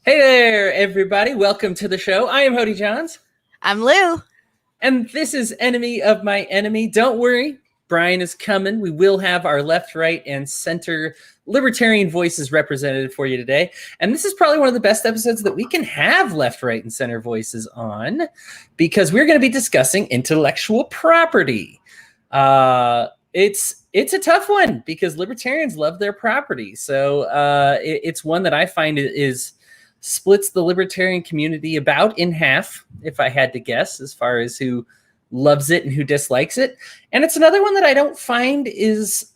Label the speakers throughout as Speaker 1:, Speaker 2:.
Speaker 1: Hey there, everybody. Welcome to the show. I am Hody Johns,
Speaker 2: I'm Lou.
Speaker 1: and this is Enemy of My Enemy. Don't worry, Brian is coming. We will have our left, right, and center libertarian voices represented for you today. And this is probably one of the best episodes that we can have left, right, and center voices on because we're going to be discussing intellectual property. It's a tough one because libertarians love their property. So it's one that I find is splits the libertarian community about in half, if I had to guess, as far as who loves it and who dislikes it. And it's another one that I don't find is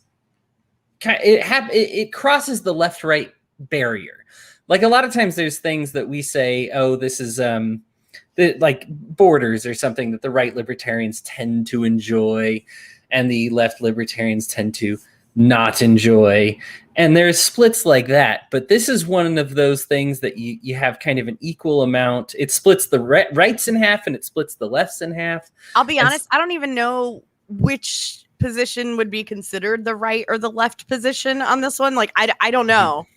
Speaker 1: it crosses the left-right barrier. Like a lot of times there's things that we say, oh, this is like borders or something that the right libertarians tend to enjoy and the left libertarians tend to not enjoy. And there's splits like that. But this is one of those things that you have kind of an equal amount. It splits the rights in half and it splits the lefts in half.
Speaker 2: I'll be honest, I don't even know which position would be considered the right or the left position on this one. Like, I don't know.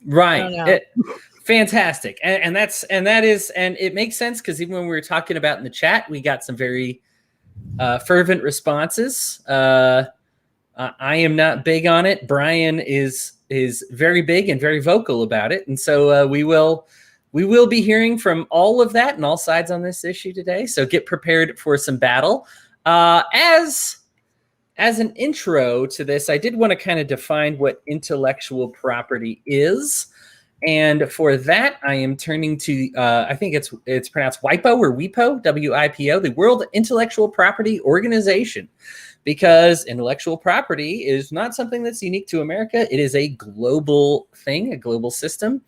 Speaker 1: Right.
Speaker 2: I don't know.
Speaker 1: Fantastic. And it makes sense because even when we were talking about in the chat, we got some very fervent responses. I am not big on it. Brian is very big and very vocal about it, and so we will be hearing from all of that and all sides on this issue today. So get prepared for some battle. As an intro to this, I did want to kind of define what intellectual property is, and for that, I am turning to I think it's pronounced WIPO or WIPO, WIPO, the World Intellectual Property Organization. Because intellectual property is not something that's unique to America. It is a global thing, a global system.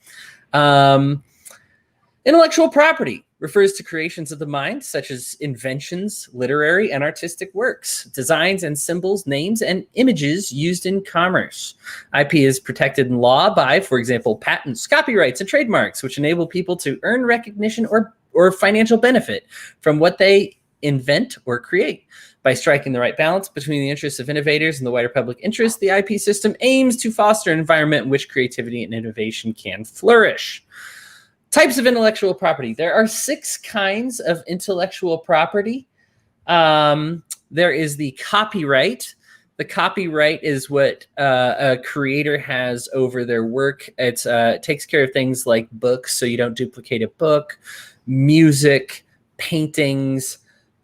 Speaker 1: Intellectual property refers to creations of the mind, such as inventions, literary and artistic works, designs and symbols, names and images used in commerce. IP is protected in law by, for example, patents, copyrights, and trademarks, which enable people to earn recognition or financial benefit from what they invent or create. By striking the right balance between the interests of innovators and the wider public interest, the IP system aims to foster an environment in which creativity and innovation can flourish. Types of intellectual property. There are 6 kinds of intellectual property. There is the copyright. The copyright is what a creator has over their work. It takes care of things like books, so you don't duplicate a book, music, paintings,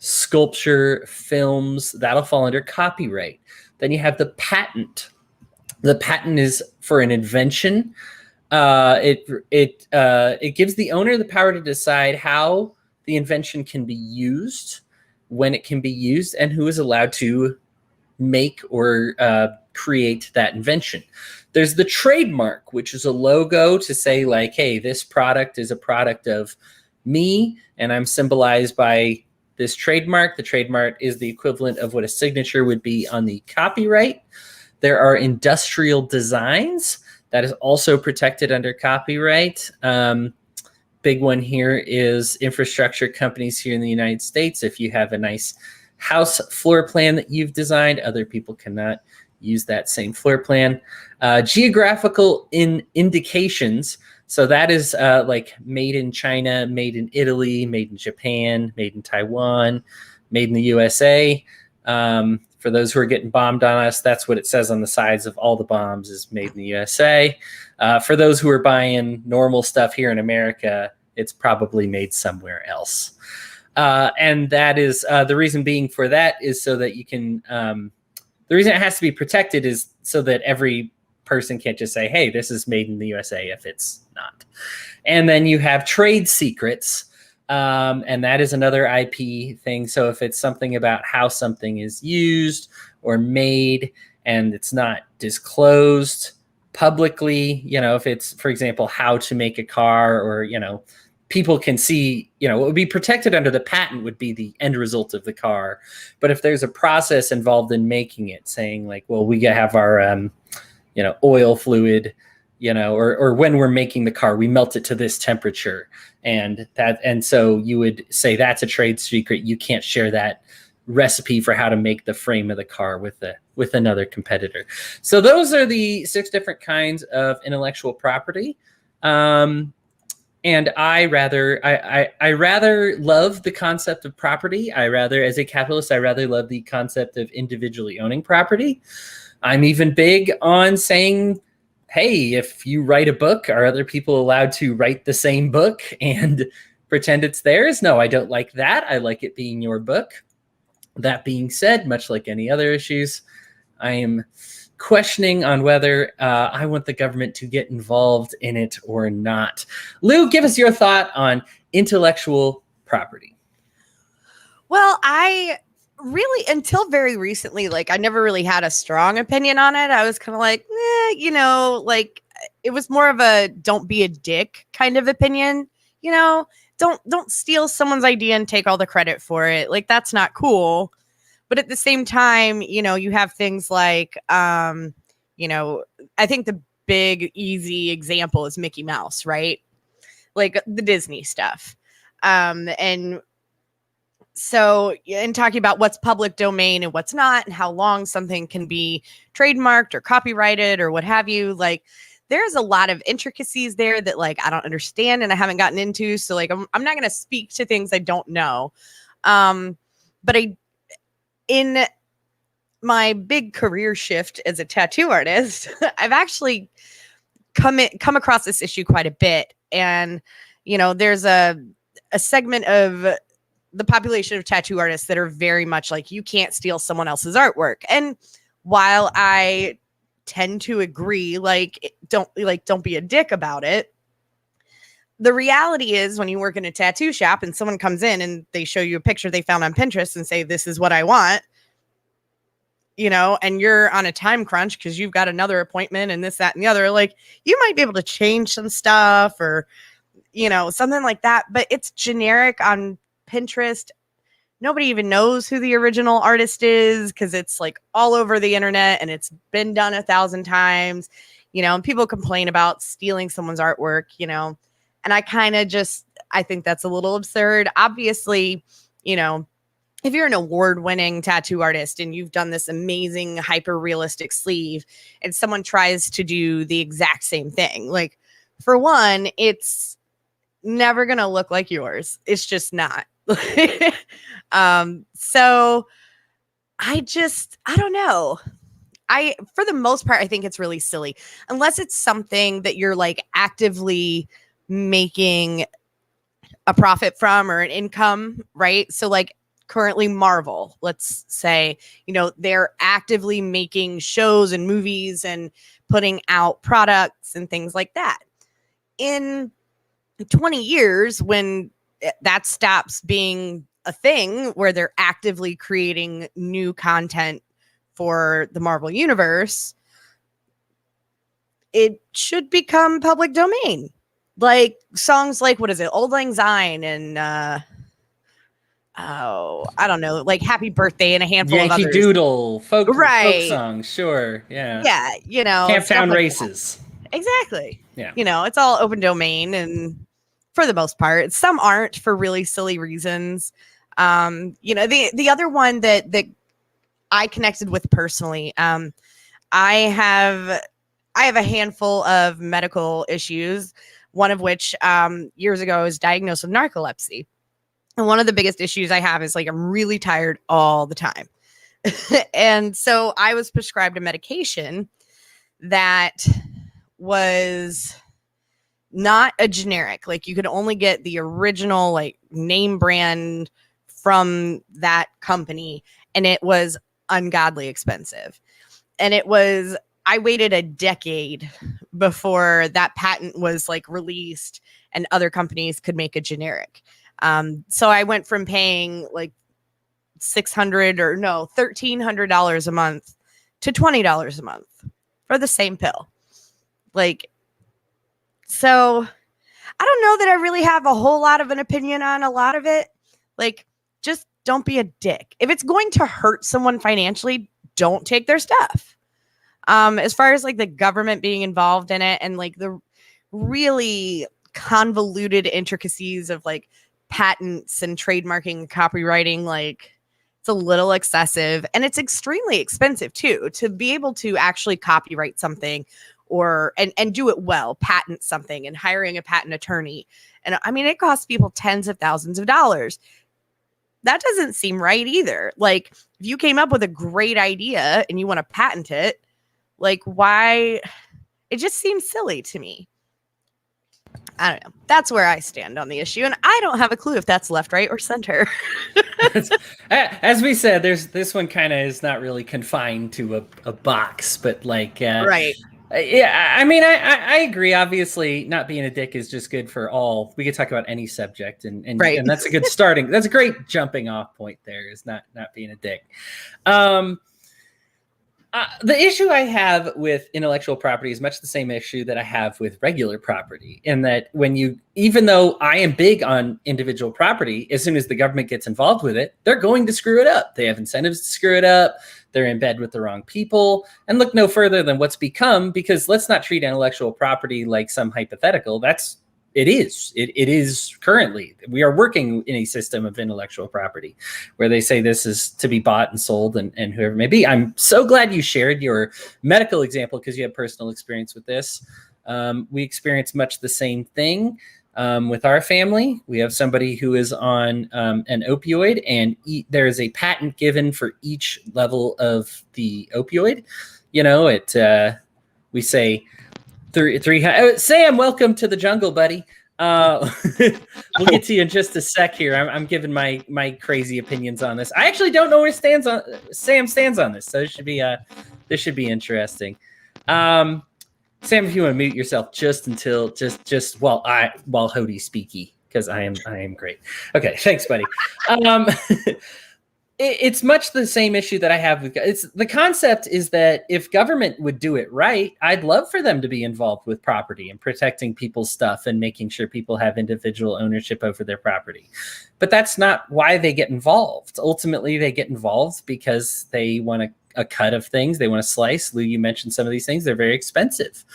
Speaker 1: sculpture, films, that'll fall under copyright. Then you have the patent. The patent is for an invention. It gives the owner the power to decide how the invention can be used, when it can be used, and who is allowed to make or create that invention. There's the trademark, which is a logo to say like, hey, this product is a product of me, and I'm symbolized by this trademark. The trademark is the equivalent of what a signature would be on the copyright. There are industrial designs that is also protected under copyright. Big one here is infrastructure companies here in the United States. If you have a nice house floor plan that you've designed, other people cannot use that same floor plan. Geographical indications. So that is like made in China, made in Italy, made in Japan, made in Taiwan, made in the USA. For those who are getting bombed on us, that's what it says on the sides of all the bombs is made in the USA. For those who are buying normal stuff here in America, it's probably made somewhere else. And that is the reason being for that is so that you can, the reason it has to be protected is so that every person can't just say, hey, this is made in the USA if it's not. And then you have trade secrets, and that is another IP thing. So if it's something about how something is used or made and it's not disclosed publicly, if it's, for example, how to make a car or, people can see, what would be protected under the patent would be the end result of the car. But if there's a process involved in making it, saying like, well, we have our, oil fluid, or when we're making the car, we melt it to this temperature. And so you would say that's a trade secret. You can't share that recipe for how to make the frame of the car with another competitor. So those are the 6 different kinds of intellectual property. And I rather love the concept of property. As a capitalist, I rather love the concept of individually owning property. I'm even big on saying, hey, if you write a book, are other people allowed to write the same book and pretend it's theirs? No, I don't like that. I like it being your book. That being said, much like any other issues, I am questioning on whether I want the government to get involved in it or not. Lou, give us your thought on intellectual property.
Speaker 2: Well, I really, until very recently, like I never really had a strong opinion on it. I was kind of like, like it was more of a don't be a dick kind of opinion, don't steal someone's idea and take all the credit for it. Like that's not cool. But at the same time, you have things like, I think the big easy example is Mickey Mouse, right? Like the Disney stuff. And so in talking about what's public domain and what's not, and how long something can be trademarked or copyrighted or what have you, like there's a lot of intricacies there that like I don't understand and I haven't gotten into. So like I'm not going to speak to things I don't know. But in my big career shift as a tattoo artist, I've actually come across this issue quite a bit. And, there's a segment of the population of tattoo artists that are very much like, you can't steal someone else's artwork. And while I tend to agree, don't be a dick about it, the reality is when you work in a tattoo shop and someone comes in and they show you a picture they found on Pinterest and say, this is what I want, and you're on a time crunch because you've got another appointment and this, that, and the other, like you might be able to change some stuff or, something like that, but it's generic on Pinterest. Nobody even knows who the original artist is because it's like all over the internet and it's been done 1,000 times, and people complain about stealing someone's artwork, and I think that's a little absurd. Obviously, if you're an award-winning tattoo artist and you've done this amazing hyper-realistic sleeve and someone tries to do the exact same thing, like for one, it's never going to look like yours. It's just not. So I don't know. For the most part, I think it's really silly unless it's something that you're like actively making a profit from or an income, right? So like currently Marvel, let's say, they're actively making shows and movies and putting out products and things like that. In 20 years, when that stops being a thing where they're actively creating new content for the Marvel universe, it should become public domain. Like songs like, what is it? Old Lang Syne and I don't know, like Happy Birthday and a handful of others.
Speaker 1: Yankee Doodle, folk
Speaker 2: right.
Speaker 1: songs, sure. Yeah.
Speaker 2: Yeah,
Speaker 1: Camptown Races.
Speaker 2: Exactly.
Speaker 1: Yeah.
Speaker 2: It's all open domain and for the most part. Some aren't for really silly reasons. The other one that I connected with personally, I have a handful of medical issues, one of which years ago I was diagnosed with narcolepsy. And one of the biggest issues I have is like I'm really tired all the time. And so I was prescribed a medication that was not a generic. Like you could only get the original like name brand from that company, and it was ungodly expensive. And I waited a decade before that patent was like released and other companies could make a generic. So I went from paying like $1,300 a month to $20 a month for the same pill. Like, so I don't know that I really have a whole lot of an opinion on a lot of it. Like, just don't be a dick. If it's going to hurt someone financially, don't take their stuff. As far as like the government being involved in it and like the really convoluted intricacies of like patents and trademarking and copywriting, like it's a little excessive and it's extremely expensive too to be able to actually copyright something or and do it well, patent something and hiring a patent attorney. And I mean, it costs people tens of thousands of dollars. That doesn't seem right either. Like, if you came up with a great idea and you want to patent it, like, why? It just seems silly to me. I don't know. That's where I stand on the issue. And I don't have a clue if that's left, right, or center.
Speaker 1: As we said, this one kind of is not really confined to a box, but like,
Speaker 2: right.
Speaker 1: Yeah, I mean, I agree. Obviously, not being a dick is just good for all. We could talk about any subject, and
Speaker 2: right.
Speaker 1: and that's a good starting. That's a great jumping off point. There is not being a dick. The issue I have with intellectual property is much the same issue that I have with regular property, in that even though I am big on individual property, as soon as the government gets involved with it, they're going to screw it up. They have incentives to screw it up. They're in bed with the wrong people, and look no further than what's become, because let's not treat intellectual property like some hypothetical. It is currently. We are working in a system of intellectual property where they say this is to be bought and sold, and whoever it may be. I'm so glad you shared your medical example, because you have personal experience with this. We experience much the same thing with our family. We have somebody who is on an opioid, and there is a patent given for each level of the opioid. You know, we say, Sam, welcome to the jungle, buddy. We'll get to you in just a sec here. I'm giving my crazy opinions on this. I actually don't know where Sam stands on this, so this should be interesting. Sam, if you want to mute yourself just while Hody speaky, because I am great. Okay, thanks, buddy. It's much the same issue that I have with the concept is that if government would do it right, I'd love for them to be involved with property and protecting people's stuff and making sure people have individual ownership over their property. But that's not why they get involved. Ultimately, they get involved because they want a cut of things. They want a slice. Lou, you mentioned some of these things. They're very expensive.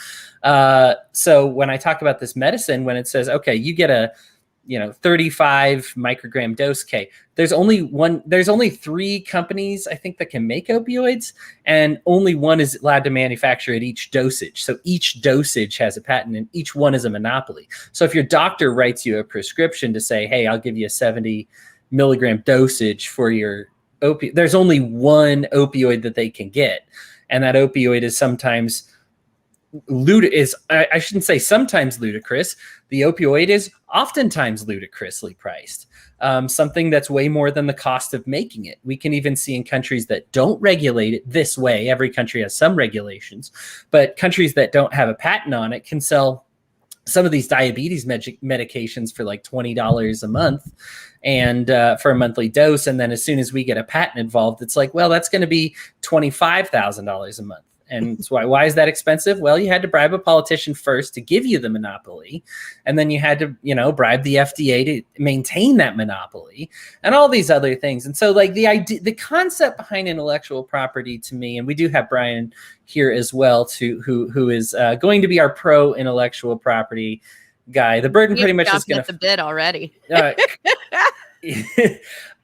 Speaker 1: So when I talk about this medicine, when it says, okay, you get a 35 microgram dose. Okay. There's only 3 companies, I think, that can make opioids, and only one is allowed to manufacture at each dosage. So each dosage has a patent, and each one is a monopoly. So if your doctor writes you a prescription to say, hey, I'll give you a 70 milligram dosage for your opioid, there's only one opioid that they can get. And that opioid is sometimes I shouldn't say sometimes ludicrous. The opioid is oftentimes ludicrously priced. Something that's way more than the cost of making it. We can even see in countries that don't regulate it this way. Every country has some regulations, but countries that don't have a patent on it can sell some of these diabetes medications for like $20 a month, and for a monthly dose. And then as soon as we get a patent involved, it's like, well, that's going to be $25,000 a month. And it's why is that expensive? Well, you had to bribe a politician first to give you the monopoly. And then you had to, bribe the FDA to maintain that monopoly and all these other things. And so like the concept behind intellectual property to me, and we do have Brian here as well, who is going to be our pro intellectual property guy. The burden pretty much is going to
Speaker 2: the bid already.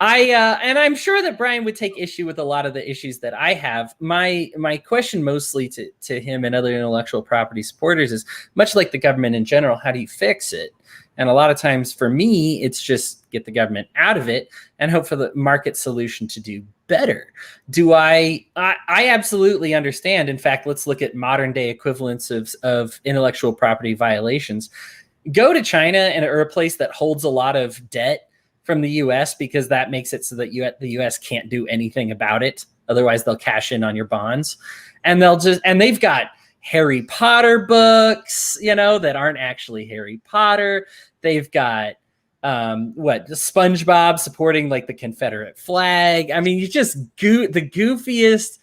Speaker 1: And I'm sure that Brian would take issue with a lot of the issues that I have. My question mostly to him and other intellectual property supporters is, much like the government in general, how do you fix it? And a lot of times for me, it's just get the government out of it and hope for the market solution to do better. I absolutely understand. In fact, let's look at modern day equivalents of intellectual property violations. Go to China or a place that holds a lot of debt from the U.S. because that makes it so that the U.S. can't do anything about it. Otherwise, they'll cash in on your bonds, and they've got Harry Potter books, that aren't actually Harry Potter. They've got the SpongeBob supporting like the Confederate flag. I mean, you just the goofiest,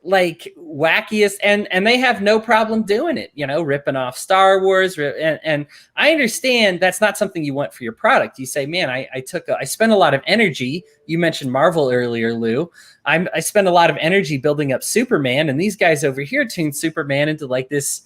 Speaker 1: like wackiest, and they have no problem doing it, ripping off Star Wars. And I understand that's not something you want for your product. You say, man, I spent a lot of energy. You mentioned Marvel earlier, Lou. I spent a lot of energy building up Superman, and these guys over here tuned Superman into like this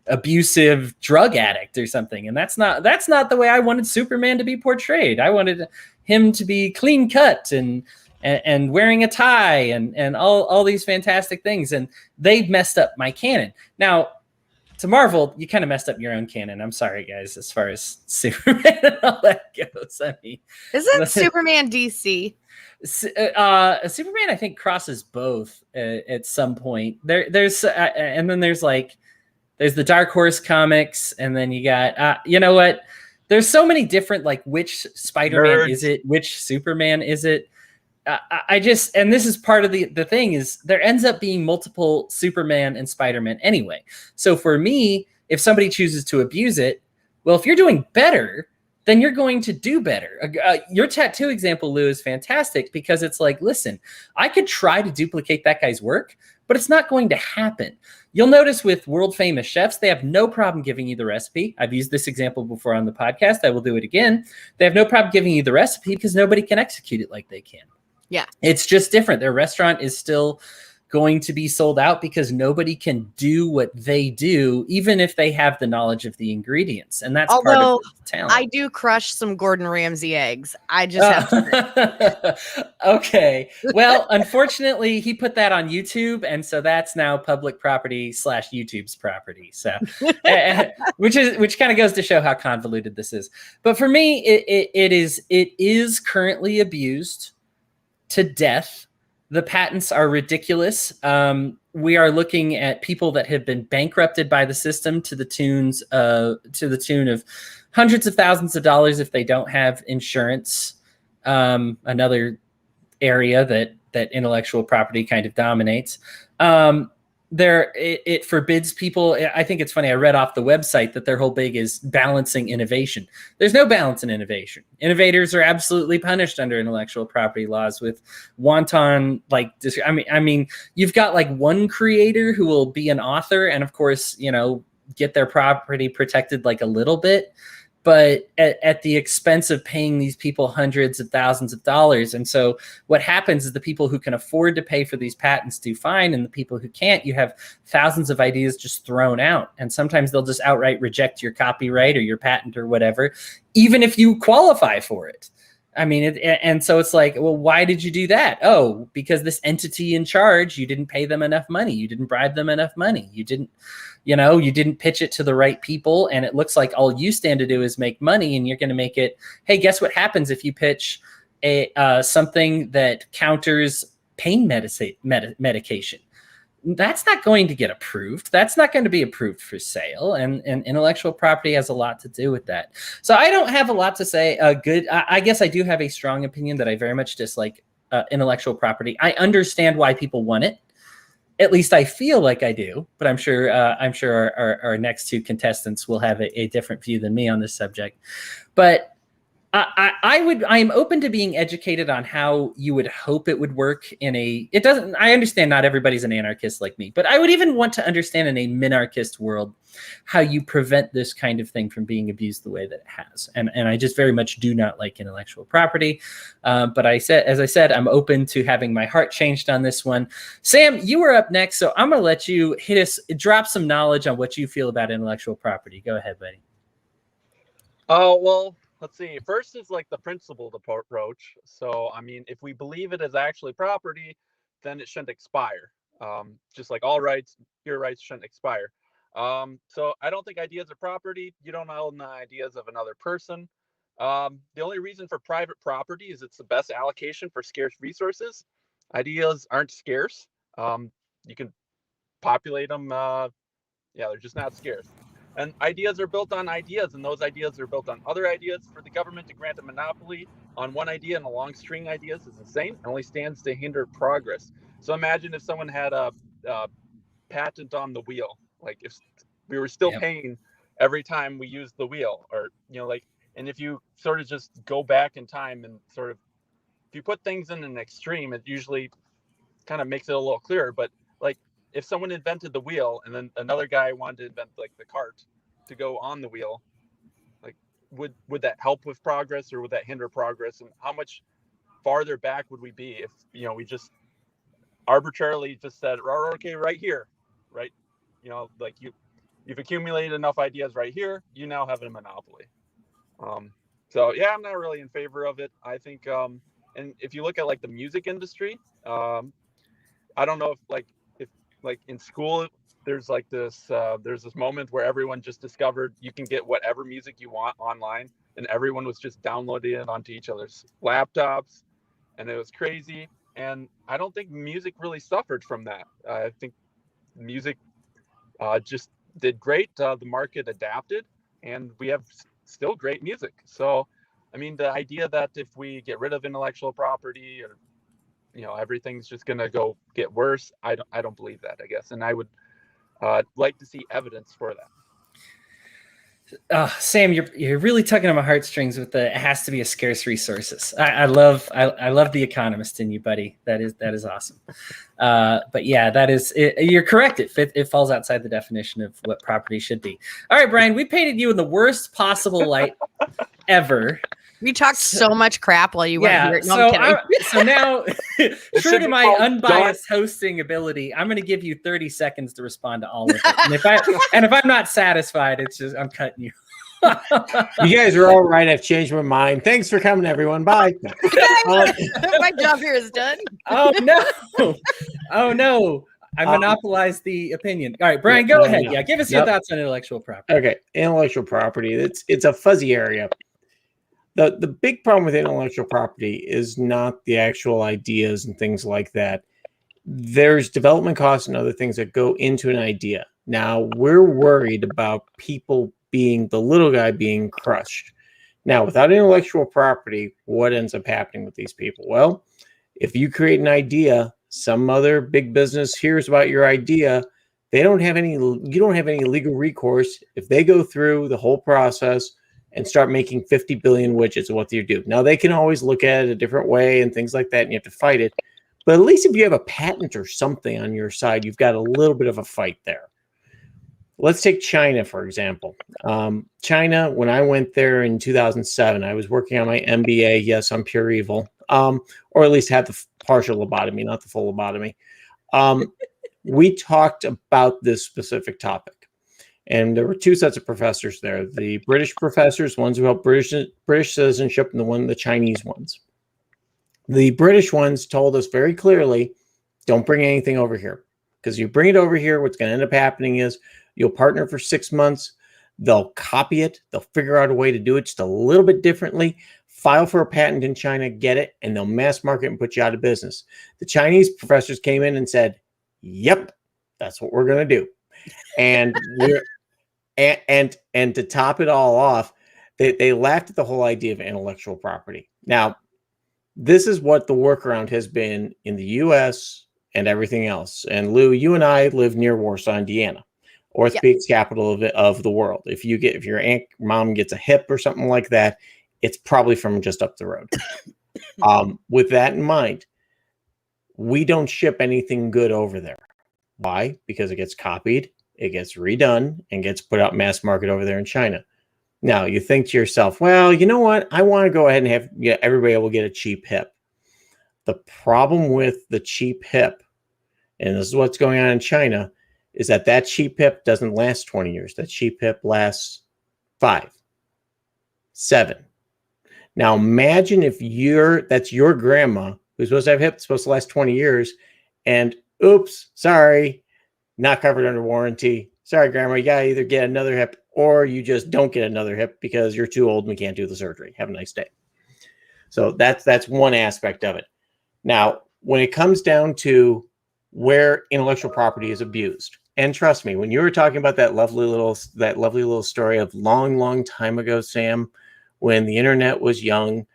Speaker 1: abusive drug addict or something. And that's not the way I wanted Superman to be portrayed. I wanted him to be clean cut and wearing a tie and all these fantastic things. And they've messed up my canon. Now, to Marvel, you kind of messed up your own canon. I'm sorry, guys, as far as Superman and all that goes. I mean,
Speaker 2: Isn't Superman DC?
Speaker 1: Superman, I think, crosses both at some point. There's and then there's the Dark Horse comics, and then you got you know what? There's so many different, like, which Spider-Man is it? Which Superman is it? I just, and this is part of the thing, is there ends up being multiple Superman and Spider-Man anyway. So for me, if somebody chooses to abuse it, well, if you're doing better, then you're going to do better. Your tattoo example, Lou, is fantastic, because it's like, listen, I could try to duplicate that guy's work, but it's not going to happen. You'll notice with world famous chefs, they have no problem giving you the recipe. I've used this example before on the podcast. I will do it again. They have no problem giving you the recipe because nobody can execute it like they can.
Speaker 2: Yeah.
Speaker 1: It's just different. Their restaurant is still going to be sold out because nobody can do what they do, even if they have the knowledge of the ingredients. And that's part of the talent.
Speaker 2: I do crush some Gordon Ramsay eggs. I just have to.
Speaker 1: Okay. Well, unfortunately, he put that on YouTube, and so that's now public property / YouTube's property. So, which kind of goes to show how convoluted this is. But for me, it is currently abused to death. The patents are ridiculous. We are looking at people that have been bankrupted by the system to the tune of hundreds of thousands of dollars if they don't have insurance. Another area that intellectual property kind of dominates. It forbids people. I think it's funny. I read off the website that their whole big is balancing innovation. There's no balance in innovation. Innovators are absolutely punished under intellectual property laws with wanton, like, I mean, you've got like one creator who will be an author and of course, get their property protected like a little bit, but at the expense of paying these people hundreds of thousands of dollars. And so what happens is the people who can afford to pay for these patents do fine, and the people who can't, you have thousands of ideas just thrown out. And sometimes they'll just outright reject your copyright or your patent or whatever, even if you qualify for it. I mean, and so it's like, well, why did you do that? Oh, because this entity in charge, you didn't pay them enough money. You didn't bribe them enough money. You didn't pitch it to the right people. And it looks like all you stand to do is make money, and you're going to make it. Hey, guess what happens if you pitch something that counters pain medication? That's not going to get approved. That's not going to be approved for sale. And intellectual property has a lot to do with that. So I don't have a lot to say. I guess I do have a strong opinion that I very much dislike intellectual property. I understand why people want it. At least I feel like I do, but I'm sure our next two contestants will have a different view than me on this subject. But I'm open to being educated on how you would hope it would work I understand not everybody's an anarchist like me, but I would even want to understand in a minarchist world how you prevent this kind of thing from being abused the way that it has. And I just very much do not like intellectual property. But as I said, I'm open to having my heart changed on this one. Sam, you were up next, so I'm going to let you drop some knowledge on what you feel about intellectual property. Go ahead, buddy.
Speaker 3: Oh, well, let's see. First is like the principled approach. So, I mean, if we believe it is actually property, then it shouldn't expire. Just like all rights, your rights shouldn't expire. So I don't think ideas are property. You don't own the ideas of another person. The only reason for private property is it's the best allocation for scarce resources. Ideas aren't scarce. You can populate them. They're just not scarce. And ideas are built on ideas, and those ideas are built on other ideas. For the government to grant a monopoly on one idea and a long string of ideas is insane. It only stands to hinder progress. So imagine if someone had a patent on the wheel, like if we were still paying every time we used the wheel, or and if you sort of just go back in time and sort of, if you put things in an extreme, it usually kind of makes it a little clearer. But like, if someone invented the wheel and then another guy wanted to invent like the cart to go on the wheel, like would that help with progress, or would that hinder progress? And how much farther back would we be if we just arbitrarily just said, okay, right here, right? Like you've accumulated enough ideas right here, you now have a monopoly. So yeah, I'm not really in favor of it. I think and if you look at like the music industry, I don't know if in school there's like this there's this moment where everyone just discovered you can get whatever music you want online, and everyone was just downloading it onto each other's laptops, and it was crazy. And I don't think music really suffered from that. I think music just did great. The market adapted, and we have still great music. So, I mean, the idea that if we get rid of intellectual property, or everything's just gonna go get worse, I don't believe that, I guess, and I would like to see evidence for that.
Speaker 1: Sam, you're really tugging on my heartstrings with the it has to be a scarce resources. I love the economist in you, buddy. That is awesome. But yeah, that is you're correct. It falls outside the definition of what property should be. All right, Brian, we painted you in the worst possible light ever.
Speaker 2: We talked so much crap while you weren't here. No, I'm kidding.
Speaker 1: So now, true to my unbiased hosting ability, I'm going to give you 30 seconds to respond to all of it. And if I'm not satisfied, it's just I'm cutting you.
Speaker 4: You guys are all right. I've changed my mind. Thanks for coming, everyone. Bye.
Speaker 2: My job here is done.
Speaker 1: Oh no! Oh no! I monopolized the opinion. All right, Brian, go ahead. Yeah, give us your thoughts on intellectual property.
Speaker 4: Okay, intellectual property. It's a fuzzy area. The big problem with intellectual property is not the actual ideas and things like that. There's development costs and other things that go into an idea. Now, we're worried about people being the little guy being crushed. Now, without intellectual property, what ends up happening with these people? Well, if you create an idea, some other big business hears about your idea, you don't have any legal recourse if they go through the whole process and start making 50 billion widgets of what do you do. Now, they can always look at it a different way and things like that, and you have to fight it. But at least if you have a patent or something on your side, you've got a little bit of a fight there. Let's take China, for example. China, when I went there in 2007, I was working on my MBA. Yes, I'm pure evil. Or at least had the partial lobotomy, not the full lobotomy. We talked about this specific topic. And there were two sets of professors there: the British professors, ones who helped British citizenship, and the Chinese ones. The British ones told us very clearly, don't bring anything over here. Because you bring it over here, what's going to end up happening is you'll partner for 6 months. They'll copy it. They'll figure out a way to do it just a little bit differently. File for a patent in China, get it, and they'll mass market and put you out of business. The Chinese professors came in and said, yep, that's what we're going to do. And and to top it all off, they laughed at the whole idea of intellectual property. Now, this is what the workaround has been in the U.S. and everything else. And Lou, you and I live near Warsaw, Indiana, orthopedics capital of the world. If your mom gets a hip or something like that, it's probably from just up the road. With that in mind, we don't ship anything good over there. Why? Because it gets copied, it gets redone, and gets put out mass market over there in China. Now, you think to yourself, well, you know what? I want to go ahead and have everybody will get a cheap hip. The problem with the cheap hip, and this is what's going on in China, is that cheap hip doesn't last 20 years. That cheap hip lasts 5, 7. Now, imagine if that's your grandma who's supposed to have a hip, supposed to last 20 years, and oops, sorry, not covered under warranty. Sorry, grandma, you gotta either get another hip or you just don't get another hip because you're too old and we can't do the surgery. Have a nice day. So that's one aspect of it. Now, when it comes down to where intellectual property is abused, and trust me, when you were talking about that lovely little story of long time ago, Sam, when the internet was young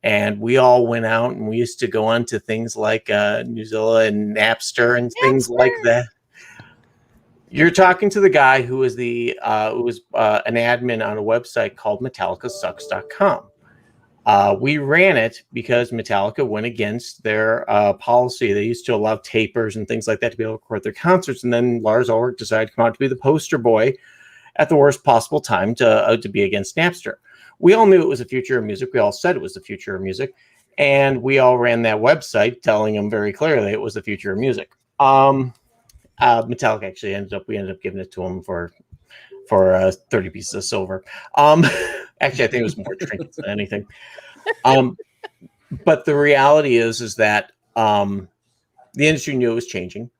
Speaker 4: and we all went out and we used to go on to things like Newzilla and Napster and things like that. You're talking to the guy who was an admin on a website called MetallicaSucks.com. We ran it because Metallica went against their policy. They used to allow tapers and things like that to be able to record their concerts. And then Lars Ulrich decided to come out to be the poster boy at the worst possible time to be against Napster. We all knew it was the future of music. We all said it was the future of music. And we all ran that website telling them very clearly it was the future of music. Metallica actually ended up giving it to them for 30 pieces of silver. Actually, I think it was more trinkets than anything. But the reality is that the industry knew it was changing.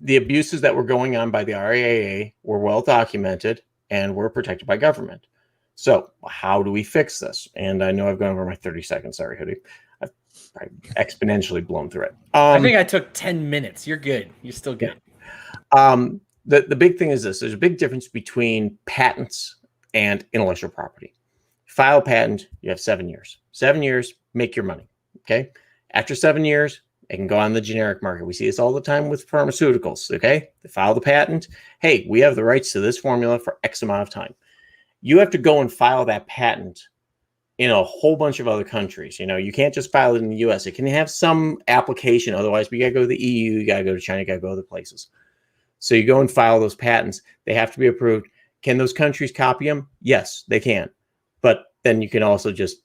Speaker 4: the abuses that were going on by the RIAA were well documented and were protected by government. So how do we fix this? And I know I've gone over my 30 seconds. Sorry, Hoodie. I've exponentially blown through it.
Speaker 1: I think I took 10 minutes. You're good. You're still good.
Speaker 4: The big thing is this. There's a big difference between patents and intellectual property. File a patent, you have 7 years. 7 years, make your money. Okay. After 7 years, it can go on the generic market. We see this all the time with pharmaceuticals. Okay. They file the patent. Hey, we have the rights to this formula for X amount of time. You have to go and file that patent in a whole bunch of other countries. You know, you can't just file it in the US. It can have some application. Otherwise, we got to go to the EU, you got to go to China, you got to go to other places. So you go and file those patents. They have to be approved. Can those countries copy them? Yes, they can. But then you can also just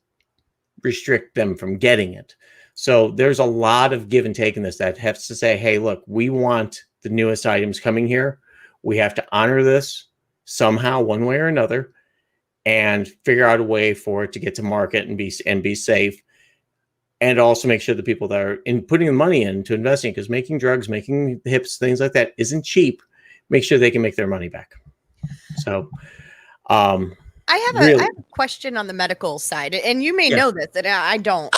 Speaker 4: restrict them from getting it. So there's a lot of give and take in this that has to say, hey, look, we want the newest items coming here. We have to honor this somehow, one way or another, and figure out a way for it to get to market and be safe, and also make sure the people that are putting the money into investing, because making drugs, making hips, things like that isn't cheap. Make sure they can make their money back. So,
Speaker 2: I have a question on the medical side, and you may know this, and I don't.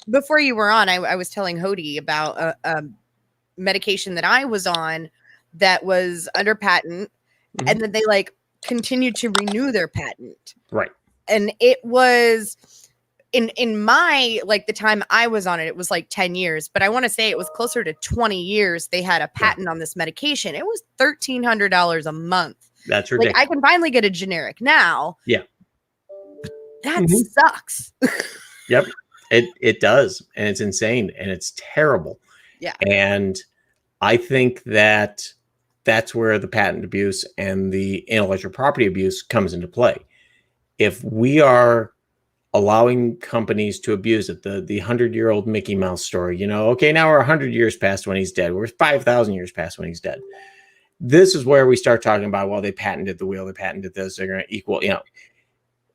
Speaker 2: Before you were on, I was telling Hody about a medication that I was on that was under patent, and then they continued to renew their patent.
Speaker 4: Right.
Speaker 2: And it was in my, the time I was on it, it was 10 years, but I want to say it was closer to 20 years. They had a patent on this medication. It was $1,300 a month.
Speaker 4: That's ridiculous.
Speaker 2: I can finally get a generic now.
Speaker 4: Yeah.
Speaker 2: That sucks.
Speaker 4: Yep. It does. And it's insane. And it's terrible.
Speaker 2: Yeah.
Speaker 4: And I think that that's where the patent abuse and the intellectual property abuse comes into play. If we are allowing companies to abuse it, the 100-year-old Mickey Mouse story, okay, now we're 100 years past when he's dead. We're 5,000 years past when he's dead. This is where we start talking about, well, they patented the wheel, they patented this, they're going to equal,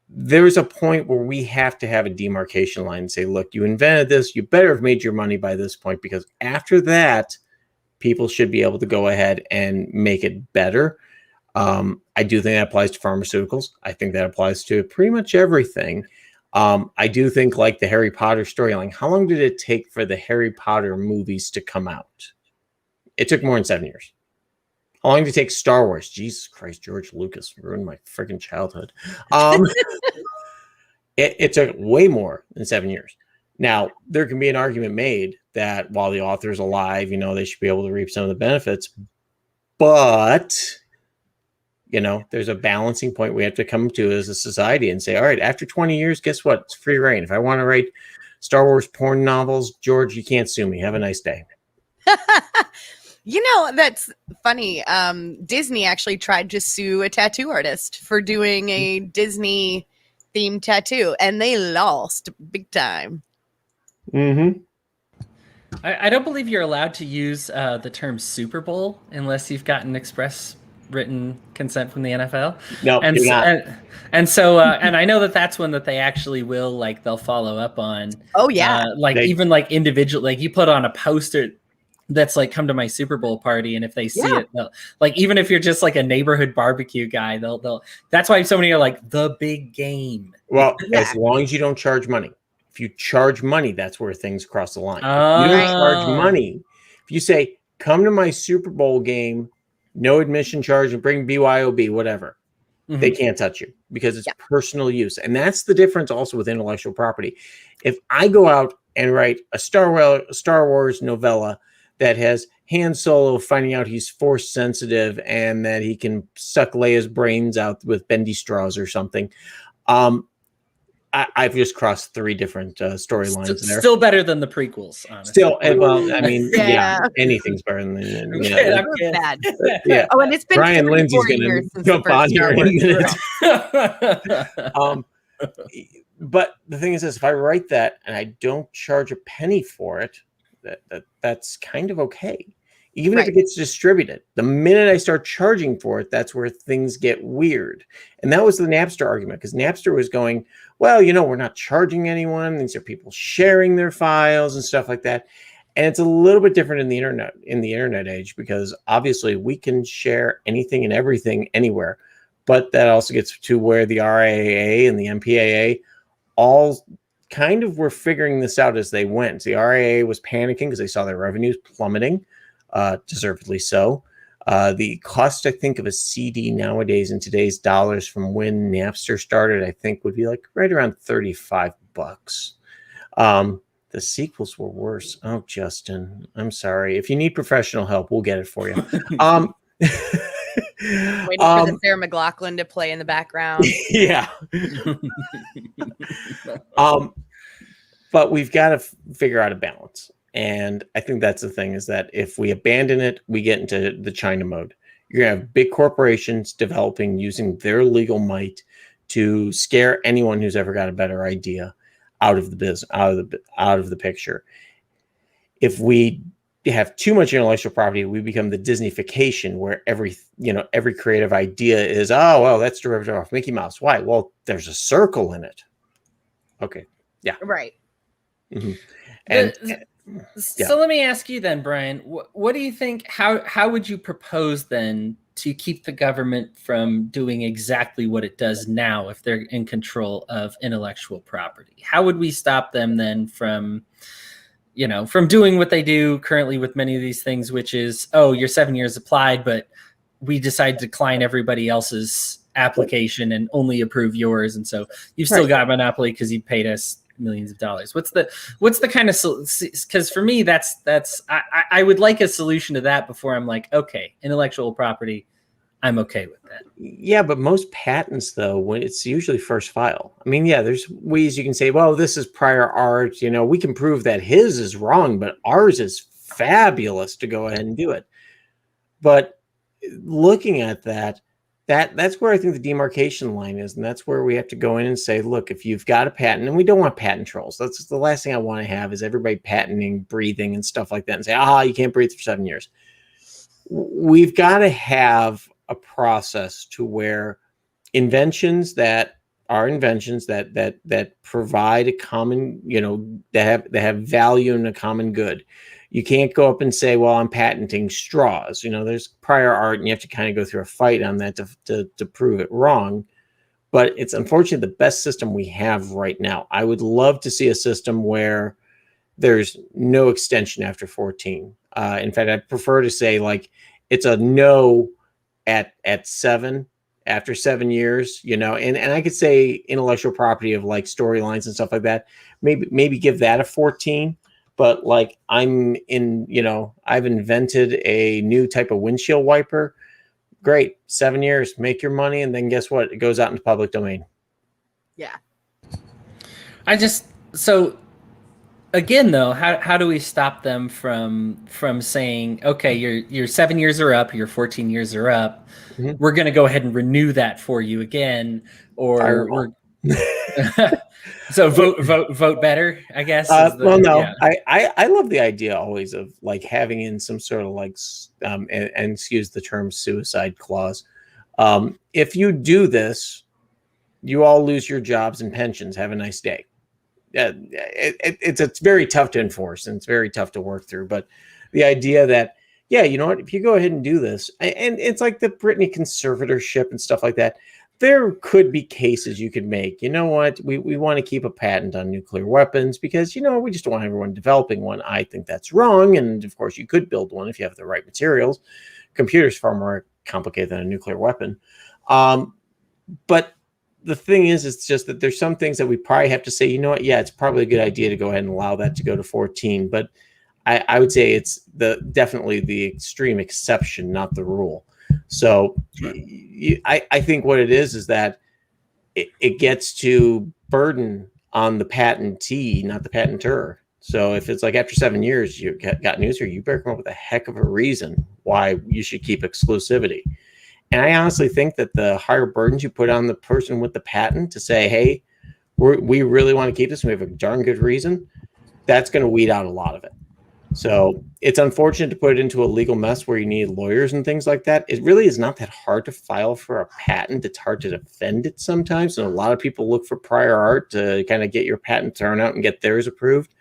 Speaker 4: there's a point where we have to have a demarcation line and say, look, you invented this, you better have made your money by this point, because after that, people should be able to go ahead and make it better. I do think that applies to pharmaceuticals. I think that applies to pretty much everything. I do think, like the Harry Potter storyline, how long did it take for the Harry Potter movies to come out? It took more than 7 years. How long did it take Star Wars? Jesus Christ, George Lucas ruined my freaking childhood. It took way more than 7 years. Now, there can be an argument made that while the author's alive, they should be able to reap some of the benefits. But, there's a balancing point we have to come to as a society and say, all right, after 20 years, guess what? It's free reign. If I want to write Star Wars porn novels, George, you can't sue me. Have a nice day.
Speaker 2: That's funny. Disney actually tried to sue a tattoo artist for doing a Disney themed tattoo, and they lost big time.
Speaker 1: I don't believe you're allowed to use the term Super Bowl unless you've gotten express written consent from the NFL.
Speaker 4: No,
Speaker 1: and
Speaker 4: you're not.
Speaker 1: And so and I know that that's one that they actually will they'll follow up on.
Speaker 2: Oh yeah,
Speaker 1: even individual, you put on a poster that's come to my Super Bowl party, and if they see it, they'll, even if you're just a neighborhood barbecue guy, they'll. That's why so many are the big game.
Speaker 4: Well, as long as you don't charge money. If you charge money, that's where things cross the line. If you don't charge money, if you say, come to my Super Bowl game, no admission charge, and bring BYOB, whatever, they can't touch you because it's personal use. And that's the difference also with intellectual property. If I go out and write a Star Wars novella that has Han Solo finding out he's force sensitive and that he can suck Leia's brains out with bendy straws or something, I've just crossed 3 different storylines there.
Speaker 1: Still better than the prequels, honestly.
Speaker 4: Still, well, I mean, anything's better than
Speaker 2: bad.
Speaker 4: Yeah.
Speaker 2: Oh, and it's been
Speaker 4: Brian Lindsay's going to jump on here in a minute. But the thing is this: if I write that and I don't charge a penny for it, that's kind of okay. Even if it gets distributed. The minute I start charging for it, that's where things get weird. And that was the Napster argument, because Napster was going, well, we're not charging anyone. These are people sharing their files and stuff like that. And it's a little bit different in the internet age, because obviously we can share anything and everything anywhere. But that also gets to where the RIAA and the MPAA all kind of were figuring this out as they went. The RIAA was panicking because they saw their revenues plummeting, deservedly so. The cost, I think, of a CD nowadays in today's dollars from when Napster started, I think, would be like right around $35. The sequels were worse. Oh, Justin, I'm sorry. If you need professional help, we'll get it for you.
Speaker 2: Waiting for the Sarah McLachlan to play in the background.
Speaker 4: Yeah. But we've got to figure out a balance. And I think that's the thing, is that if we abandon it, we get into the China mode. You're going to have big corporations developing, using their legal might to scare anyone who's ever got a better idea out of the business, out of the picture. If we have too much intellectual property, we become the Disneyfication, where every creative idea is, oh, well, that's derivative off Mickey Mouse. Why? Well, there's a circle in it. Okay. Yeah.
Speaker 2: Right.
Speaker 4: Mm-hmm.
Speaker 1: So let me ask you then, Brian, what do you think, how would you propose then to keep the government from doing exactly what it does now if they're in control of intellectual property? How would we stop them then from doing what they do currently with many of these things, which is, oh, your 7 years applied, but we decide to decline everybody else's application and only approve yours. And so you've still got a monopoly because you paid us millions of dollars. What's the kind of, because for me, I would like a solution to that before I'm like, okay, intellectual property, I'm okay with that.
Speaker 4: Yeah, but most patents, though, when it's usually first file. I mean, yeah, there's ways you can say, well, this is prior art. We can prove that his is wrong, but ours is fabulous to go ahead and do it. But looking at that's where I think the demarcation line is. And that's where we have to go in and say, look, if you've got a patent, and we don't want patent trolls. That's the last thing I want to have, is everybody patenting breathing and stuff like that and say, you can't breathe for 7 years. We've got to have a process to where inventions that provide a common, that have value and a common good. You can't go up and say, well, I'm patenting straws. There's prior art, and you have to kind of go through a fight on that to prove it wrong. But it's unfortunately the best system we have right now. I would love to see a system where there's no extension after 14. In fact, I'd prefer to say, like, it's a no at 7, after 7 years, and I could say intellectual property of like storylines and stuff like that. Maybe give that a 14. But like I've invented a new type of windshield wiper. Great. 7 years, make your money. And then guess what? It goes out into public domain.
Speaker 2: Yeah.
Speaker 1: So again, though, how do we stop them from saying, okay, your 7 years are up, your 14 years are up. Mm-hmm. We're going to go ahead and renew that for you again, or we're so vote better, I guess.
Speaker 4: I love the idea always of like having in some sort of like, and excuse the term, suicide clause. If you do this, you all lose your jobs and pensions. Have a nice day. It's very tough to enforce, and it's very tough to work through. But the idea that, you know what, if you go ahead and do this, and it's like the Britney conservatorship and stuff like that, there could be cases you could make. You know what, we want to keep a patent on nuclear weapons because, we just don't want everyone developing one. I think that's wrong. And of course, you could build one if you have the right materials. Computer's far more complicated than a nuclear weapon. But the thing is, it's just that there's some things that we probably have to say, you know what, it's probably a good idea to go ahead and allow that to go to 14. But I would say it's definitely the extreme exception, not the rule. So I think what it is that it gets to burden on the patentee, not the patenter. So if it's like after 7 years, you got news here, you better come up with a heck of a reason why you should keep exclusivity. And I honestly think that the higher burdens you put on the person with the patent to say, hey, we really want to keep this, and we have a darn good reason, that's going to weed out a lot of it. So it's unfortunate to put it into a legal mess where you need lawyers and things like that. It really is not that hard to file for a patent. It's hard to defend it sometimes. And a lot of people look for prior art to kind of get your patent thrown out and get theirs approved.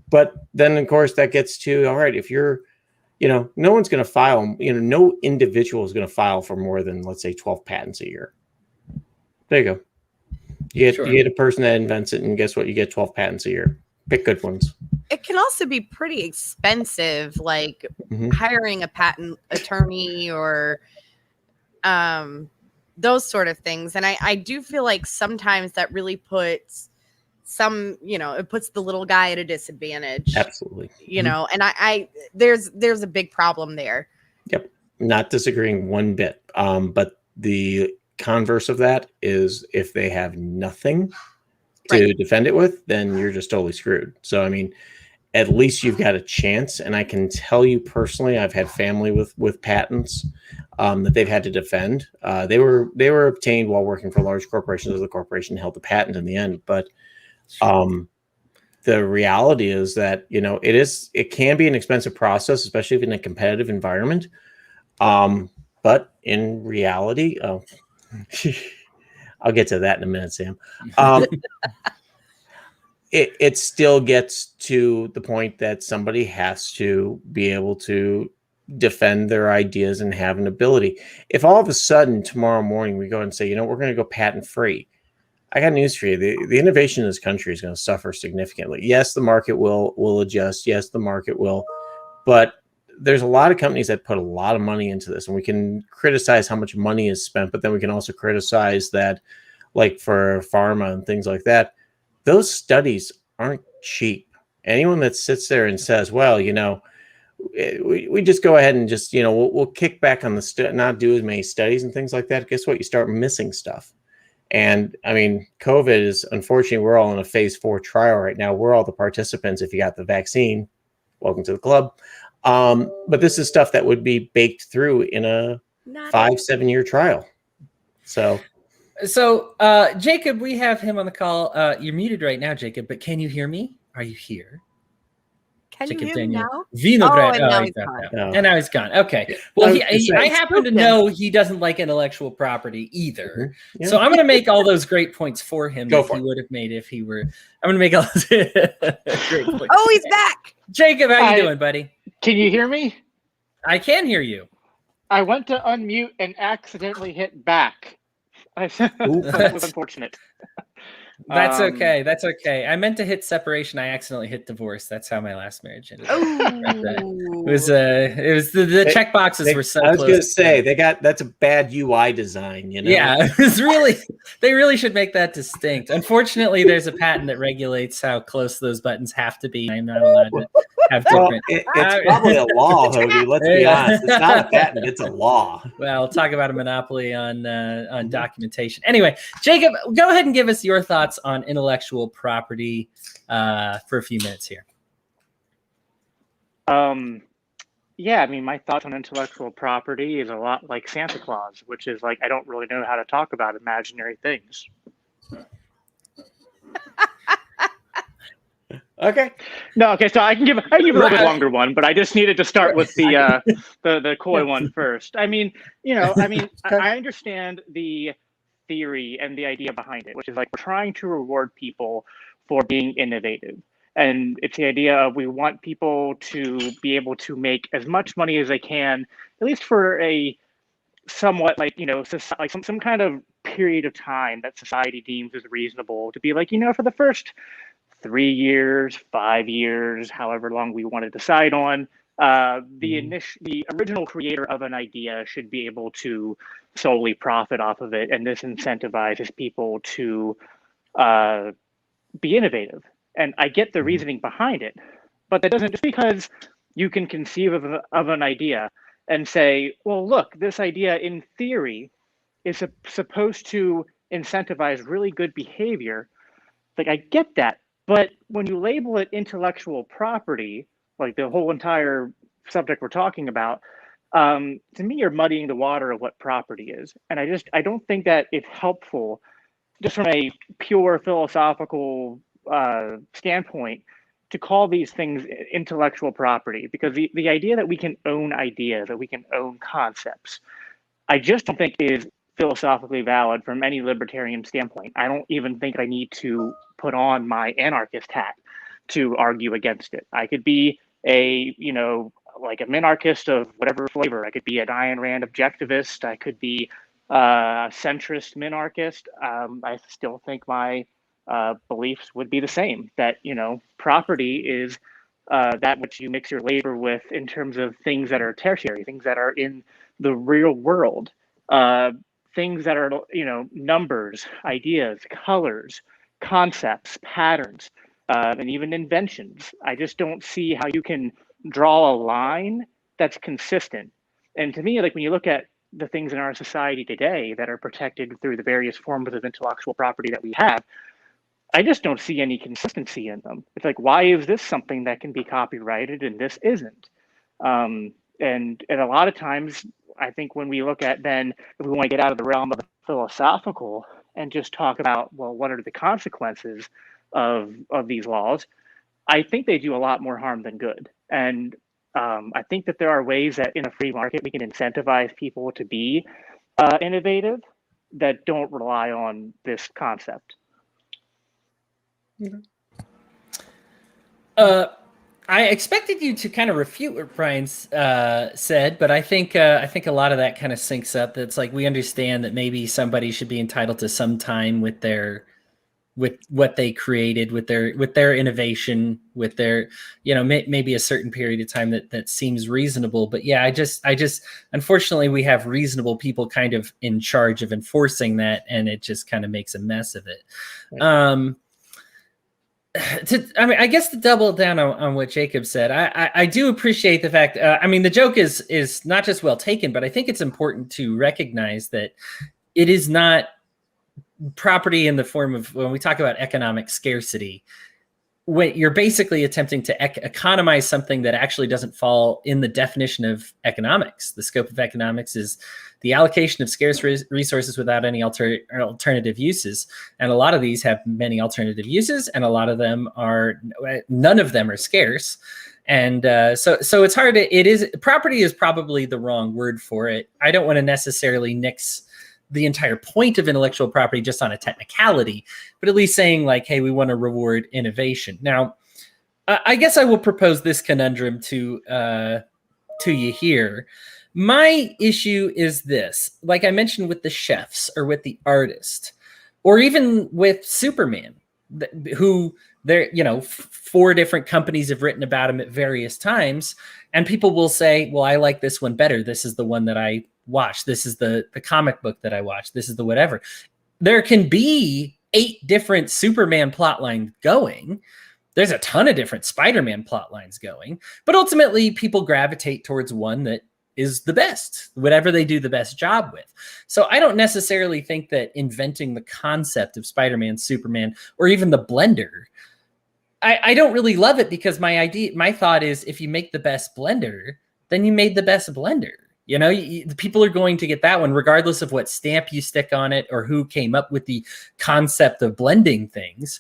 Speaker 4: But then, of course, that gets to, all right, if you're, no one's going to file, no individual is going to file for more than, let's say, 12 patents a year. There you go. You get a person that invents it, and guess what? You get 12 patents a year. Pick good ones.
Speaker 2: It can also be pretty expensive, like hiring a patent attorney or those sort of things. And I do feel like sometimes that really puts it puts the little guy at a disadvantage.
Speaker 4: Absolutely.
Speaker 2: And I there's a big problem there.
Speaker 4: Yep. Not disagreeing one bit. But the converse of that is if they have nothing to defend it with, then you're just totally screwed. So, I mean, at least you've got a chance. And I can tell you personally, I've had family with patents that they've had to defend. They were obtained while working for large corporations. The corporation held the patent in the end. But the reality is that, it can be an expensive process, especially in a competitive environment. But in reality, I'll get to that in a minute, Sam. It still gets to the point that somebody has to be able to defend their ideas and have an ability. If all of a sudden tomorrow morning we go and say, we're going to go patent free, I got news for you. The innovation in this country is going to suffer significantly. Yes, the market will adjust. Yes, the market will. But there's a lot of companies that put a lot of money into this, and we can criticize how much money is spent, but then we can also criticize that, like for pharma and things like that, those studies aren't cheap. Anyone that sits there and says, well, we just go ahead and just, we'll kick back on not do as many studies and things like that. Guess what? You start missing stuff. And I mean, COVID is, unfortunately, we're all in a phase 4 trial right now. We're all the participants. If you got the vaccine, welcome to the club. But this is stuff that would be baked through in a 5-7 year trial. So Jacob, we have him on the call. You're muted right now, Jacob, but can you hear me? Are you here?
Speaker 2: Can
Speaker 1: Jacob
Speaker 2: you hear
Speaker 1: Daniel.
Speaker 2: me now?
Speaker 1: And now he's gone. Okay. Well, I happen to know he doesn't like intellectual property either. Yeah. So I'm going to make all those great points for him that he would have made if he were. I'm going to make all those great points.
Speaker 2: Oh, he's back.
Speaker 1: Jacob, how you doing, buddy?
Speaker 5: Can you hear me?
Speaker 1: I can hear you.
Speaker 5: I went to unmute and accidentally hit back. That was unfortunate.
Speaker 1: That's okay. That's okay. I meant to hit separation. I accidentally hit divorce. That's how my last marriage ended. It was the check boxes were so close.
Speaker 4: I was going to say that's a bad UI design,
Speaker 1: Yeah, it was they really should make that distinct. Unfortunately, there's a patent that regulates how close those buttons have to be. I'm not allowed to have different.
Speaker 4: It's probably a law, Hody. Let's be honest. It's not a patent. It's a law.
Speaker 1: Well, talk about a monopoly on documentation. Anyway, Jacob, go ahead and give us your thoughts on intellectual property for a few minutes here.
Speaker 5: Yeah, I mean, my thoughts on intellectual property is a lot like Santa Claus, which is like, I don't really know how to talk about imaginary things.
Speaker 4: Okay.
Speaker 5: No, okay, so I can give a little bit longer one, but I just needed to start with the coy one first. I mean, I understand the theory and the idea behind it, which is like we're trying to reward people for being innovative. And it's the idea of we want people to be able to make as much money as they can, at least for a somewhat like, some kind of period of time that society deems as reasonable to be like, for the first 3 years, 5 years, however long we want to decide on, the original creator of an idea should be able to solely profit off of it, and this incentivizes people to be innovative. And I get the reasoning behind it, but that doesn't, just because you can conceive of an idea and say, well, look, this idea in theory is supposed to incentivize really good behavior. Like, I get that, but when you label it intellectual property, like the whole entire subject we're talking about, to me, you're muddying the water of what property is. And I don't think that it's helpful, just from a pure philosophical standpoint, to call these things intellectual property, because the idea that we can own ideas, that we can own concepts, I just don't think is philosophically valid from any libertarian standpoint. I don't even think I need to put on my anarchist hat to argue against it. I could be a, you know, like a minarchist of whatever flavor. I could be an Ayn Rand objectivist. I could be a centrist minarchist. I still think my beliefs would be the same, that, you know, property is that which you mix your labor with in terms of things that are tertiary, things that are in the real world, things that are, you know, numbers, ideas, colors, concepts, patterns, and even inventions. I just don't see how you can draw a line that's consistent. And to me, like when you look at the things in our society today that are protected through the various forms of intellectual property that we have, I just don't see any consistency in them. It's like, why is this something that can be copyrighted and this isn't? And a lot of times, I think when we look at then, if we want to get out of the realm of the philosophical and just talk about, well, what are the consequences of these laws? I think they do a lot more harm than good. And I think that there are ways that in a free market we can incentivize people to be innovative that don't rely on this concept.
Speaker 1: I expected you to kind of refute what Brian's said, but I think a lot of that kind of syncs up. That's like, we understand that maybe somebody should be entitled to some time with what they created, with their innovation, with their, you know, maybe a certain period of time that seems reasonable. But yeah, I just unfortunately we have reasonable people kind of in charge of enforcing that, and it just kind of makes a mess of it. Right. I guess to double down on what Jacob said, I do appreciate the fact. The joke is not just well taken, but I think it's important to recognize that it is not property in the form of, when we talk about economic scarcity, when you're basically attempting to economize something that actually doesn't fall in the definition of economics. The scope of economics is the allocation of scarce resources without any alternative uses. And a lot of these have many alternative uses, and a lot of them none of them are scarce. And so it's hard to, property is probably the wrong word for it. I don't want to necessarily nix the entire point of intellectual property just on a technicality, but at least saying like, hey, we want to reward innovation. Now, I guess I will propose this conundrum to you here. My issue is this, like I mentioned with the chefs or with the artist, or even with Superman, who there, you know, 4 different companies have written about him at various times, and people will say, well, I like this one better. This is the one that I watch. This is the comic book that I watch. This is the whatever. There can be 8 different Superman plot lines going. There's a ton of different Spider-Man plot lines going, but ultimately people gravitate towards one that is the best, whatever they do the best job with. So I don't necessarily think that inventing the concept of Spider-Man, Superman, or even the blender, I don't really love it, because my thought is, if you make the best blender, then you made the best blender. You know, the people are going to get that one, regardless of what stamp you stick on it or who came up with the concept of blending things.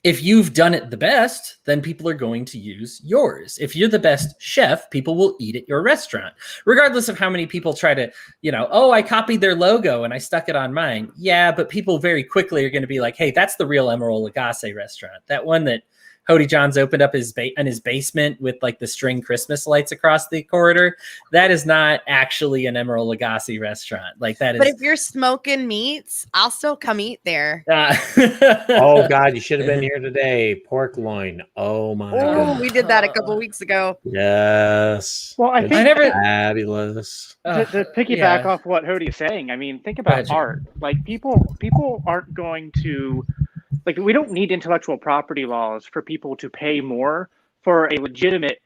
Speaker 1: If you've done it the best, then people are going to use yours. If you're the best chef, people will eat at your restaurant, regardless of how many people try to, you know, oh, I copied their logo and I stuck it on mine. Yeah, but people very quickly are going to be like, hey, that's the real Emerald Lagasse restaurant. That one that Hody John's opened up in his basement with like the string Christmas lights across the corridor. That is not actually an Emerald Lagasse restaurant. Like that is.
Speaker 2: But if you're smoking meats, I'll still come eat there.
Speaker 4: Oh God, you should have been here today. Pork loin. Oh my God.
Speaker 2: We did that a couple weeks ago.
Speaker 4: Yes.
Speaker 5: Well, I
Speaker 4: It's
Speaker 5: think
Speaker 4: fabulous.
Speaker 5: To piggyback off what Hody is saying, I mean, think about art. Like people aren't going to. Like, we don't need intellectual property laws for people to pay more for a legitimate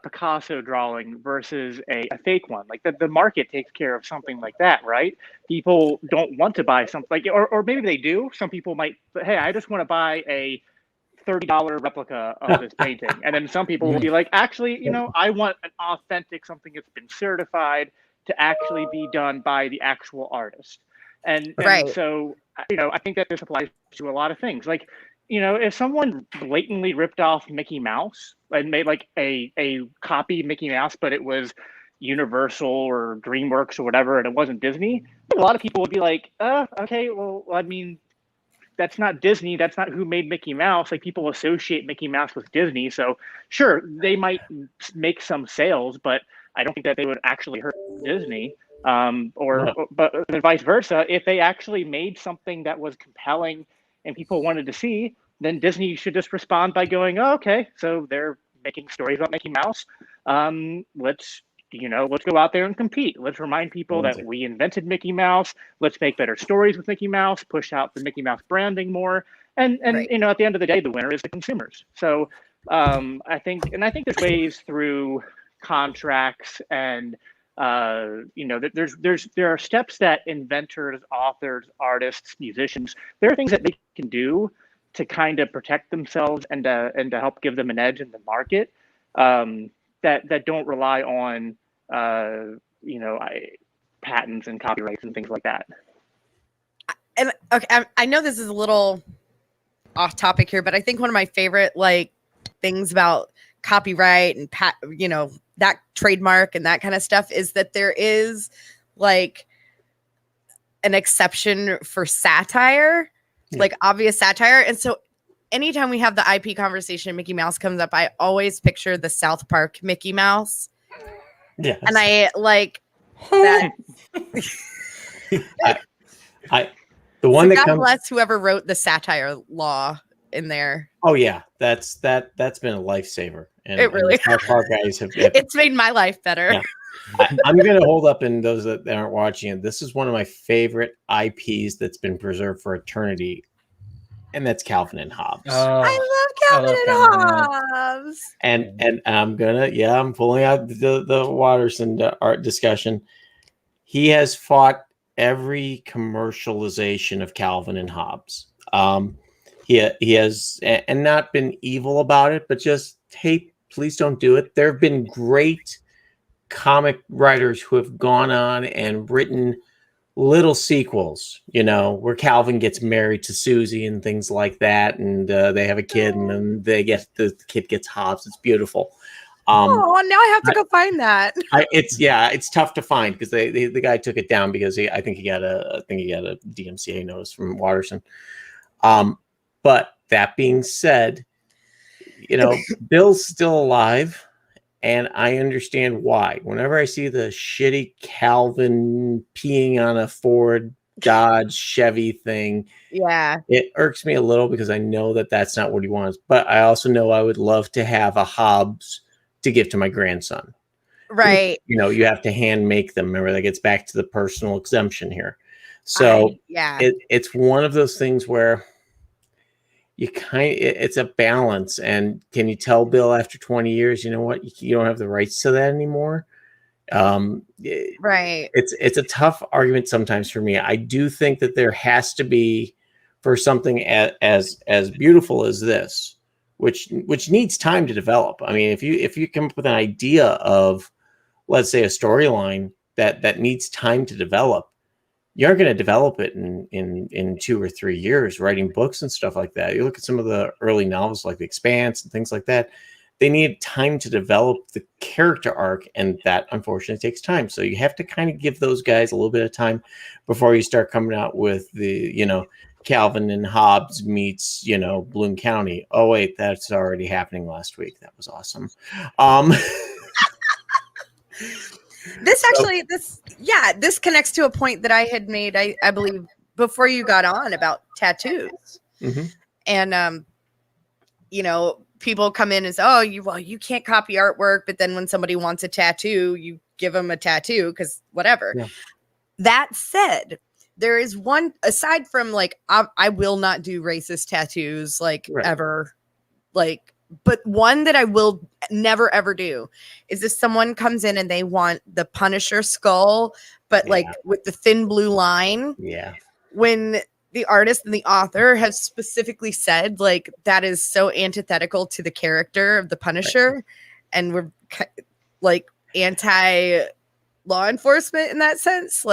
Speaker 5: Picasso drawing versus a fake one. Like the market takes care of something like that, right? People don't want to buy something like, or maybe they do. Some people might, but hey, I just want to buy a $30 replica of this painting. And then some people will be like, actually, you know, I want an authentic, something that's been certified to actually be done by the actual artist. And so, you know, I think that this applies to a lot of things. Like, you know, if someone blatantly ripped off Mickey Mouse and made like a copy of Mickey Mouse, but it was Universal or DreamWorks or whatever, and it wasn't Disney, a lot of people would be like, okay, well, I mean, that's not Disney. That's not who made Mickey Mouse. Like, people associate Mickey Mouse with Disney. So sure, they might make some sales, but I don't think that they would actually hurt Disney. But vice versa, if they actually made something that was compelling and people wanted to see, then Disney should just respond by going, oh, okay, so they're making stories about Mickey Mouse. Let's go out there and compete. Let's remind people that we invented Mickey Mouse. Let's make better stories with Mickey Mouse, push out the Mickey Mouse branding more. And
Speaker 2: Right.
Speaker 5: at the end of the day, the winner is the consumers. So I think there's ways through contracts and there are steps that inventors, authors, artists, musicians, there are things that they can do to kind of protect themselves and to help give them an edge in the market, that don't rely on patents and copyrights and things like that.
Speaker 2: And okay, I know this is a little off topic here, but I think one of my favorite things about copyright and that trademark and that kind of stuff is that there is an exception for satire, obvious satire. And so anytime we have the IP conversation, Mickey Mouse comes up, I always picture the South Park Mickey Mouse.
Speaker 4: Yeah.
Speaker 2: And I like that.
Speaker 4: The one
Speaker 2: so
Speaker 4: that
Speaker 2: God
Speaker 4: comes.
Speaker 2: bless whoever wrote the satire law in there.
Speaker 4: Oh yeah, that's been a lifesaver. And
Speaker 2: It really
Speaker 4: and the South Park guys have
Speaker 2: it's made my life better.
Speaker 4: Yeah. I'm going to hold up, and those that aren't watching it, this is one of my favorite IPs that's been preserved for eternity, and that's Calvin and Hobbes.
Speaker 2: I love Calvin and Hobbes.
Speaker 4: And I'm pulling out the Watterson art discussion. He has fought every commercialization of Calvin and Hobbes. He has, and not been evil about it, but just, hey, please don't do it. There have been great comic writers who have gone on and written little sequels, where Calvin gets married to Susie and things like that, and they have a kid, and then the kid gets Hobbes. It's beautiful.
Speaker 2: Now I have to go find that.
Speaker 4: It's tough to find because the guy took it down because I think he got a DMCA notice from Watterson. But that being said, Bill's still alive, and I understand why. Whenever I see the shitty Calvin peeing on a Ford Dodge Chevy thing, it irks me a little because I know that that's not what he wants. But I also know I would love to have a Hobbes to give to my grandson.
Speaker 2: Right.
Speaker 4: You have to hand make them. Remember, that gets back to the personal exemption here. So it's one of those things where it's a balance. And can you tell Bill after 20 years, you know what, you don't have the rights to that anymore?
Speaker 2: Right.
Speaker 4: It's a tough argument sometimes for me. I do think that there has to be, for something as beautiful as this, which needs time to develop. I mean, if you come up with an idea of, let's say, a storyline that needs time to develop, you aren't going to develop it in 2 or 3 years writing books and stuff like that. You look at some of the early novels like The Expanse and things like that. They need time to develop the character arc, and that unfortunately takes time. So you have to kind of give those guys a little bit of time before you start coming out with the, Calvin and Hobbes meets, Bloom County. Oh, wait, that's already happening last week. That was awesome.
Speaker 2: This connects to a point that I had made, I believe, before you got on about tattoos.
Speaker 4: Mm-hmm.
Speaker 2: And, people come in and say, you can't copy artwork. But then when somebody wants a tattoo, you give them a tattoo because whatever. Yeah. That said, there is one, aside from I will not do racist tattoos ever, but one that I will never, ever do is if someone comes in and they want the Punisher skull, but with the thin blue line.
Speaker 4: Yeah.
Speaker 2: When the artist and the author have specifically said that is so antithetical to the character of the Punisher. Right. And we're anti law enforcement in that sense.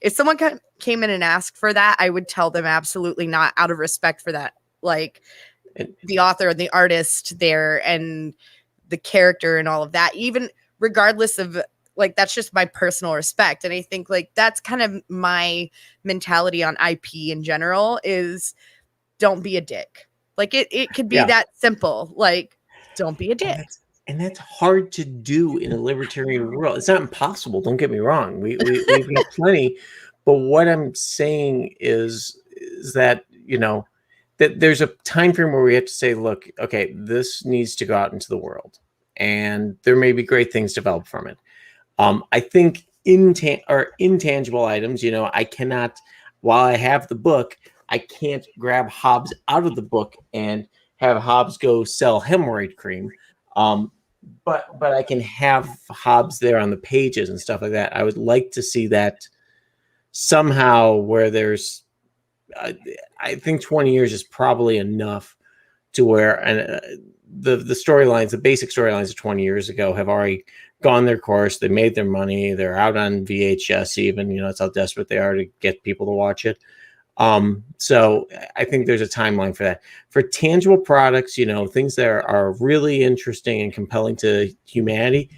Speaker 2: If someone came in and asked for that, I would tell them absolutely not, out of respect for that. The author and the artist there and the character and all of that, even regardless of that's just my personal respect. And I think that's kind of my mentality on IP in general is don't be a dick. Like it could be that simple. Like, don't be a dick.
Speaker 4: And that's hard to do in a libertarian world. It's not impossible. Don't get me wrong. We've got plenty. But what I'm saying is that, you know, that there's a time frame where we have to say, look, okay, this needs to go out into the world, and there may be great things developed from it. I think intangible items, you know, I cannot, while I have the book, I can't grab Hobbes out of the book and have Hobbes go sell hemorrhoid cream. But I can have Hobbes there on the pages and stuff like that. I would like to see that somehow, where there's, I think 20 years is probably enough to where the storylines, the basic storylines of 20 years ago have already gone their course. They made their money. They're out on VHS even, you know, it's how desperate they are to get people to watch it. So I think there's a timeline for that. For tangible products, you know, things that are really interesting and compelling to humanity,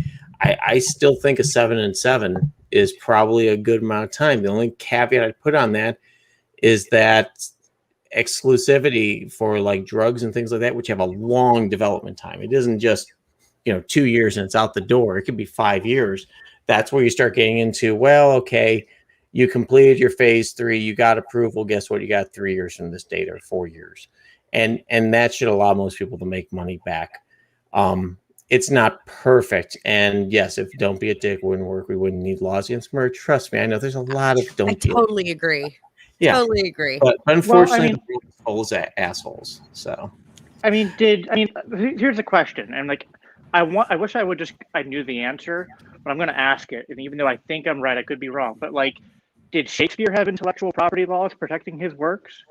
Speaker 4: I still think a 7 and 7 is probably a good amount of time. The only caveat I'd put on that is that exclusivity for like drugs and things like that, which have a long development time. It isn't just, you know, 2 years and it's out the door. It could be 5 years. That's where you start getting into, well, okay, you completed your phase 3, you got approval. Guess what? You got 3 years from this date, or 4 years. And that should allow most people to make money back. It's not perfect. And yes, if Don't Be a Dick wouldn't work, we wouldn't need laws against murder. Trust me, I know there's a lot of don't.
Speaker 2: I totally agree.
Speaker 4: Yeah,
Speaker 2: totally agree.
Speaker 4: But unfortunately, the world is full of assholes. So,
Speaker 5: here's a question, and like, I wish I knew the answer, but I'm going to ask it. And even though I think I'm right, I could be wrong. But like, did Shakespeare have intellectual property laws protecting his works?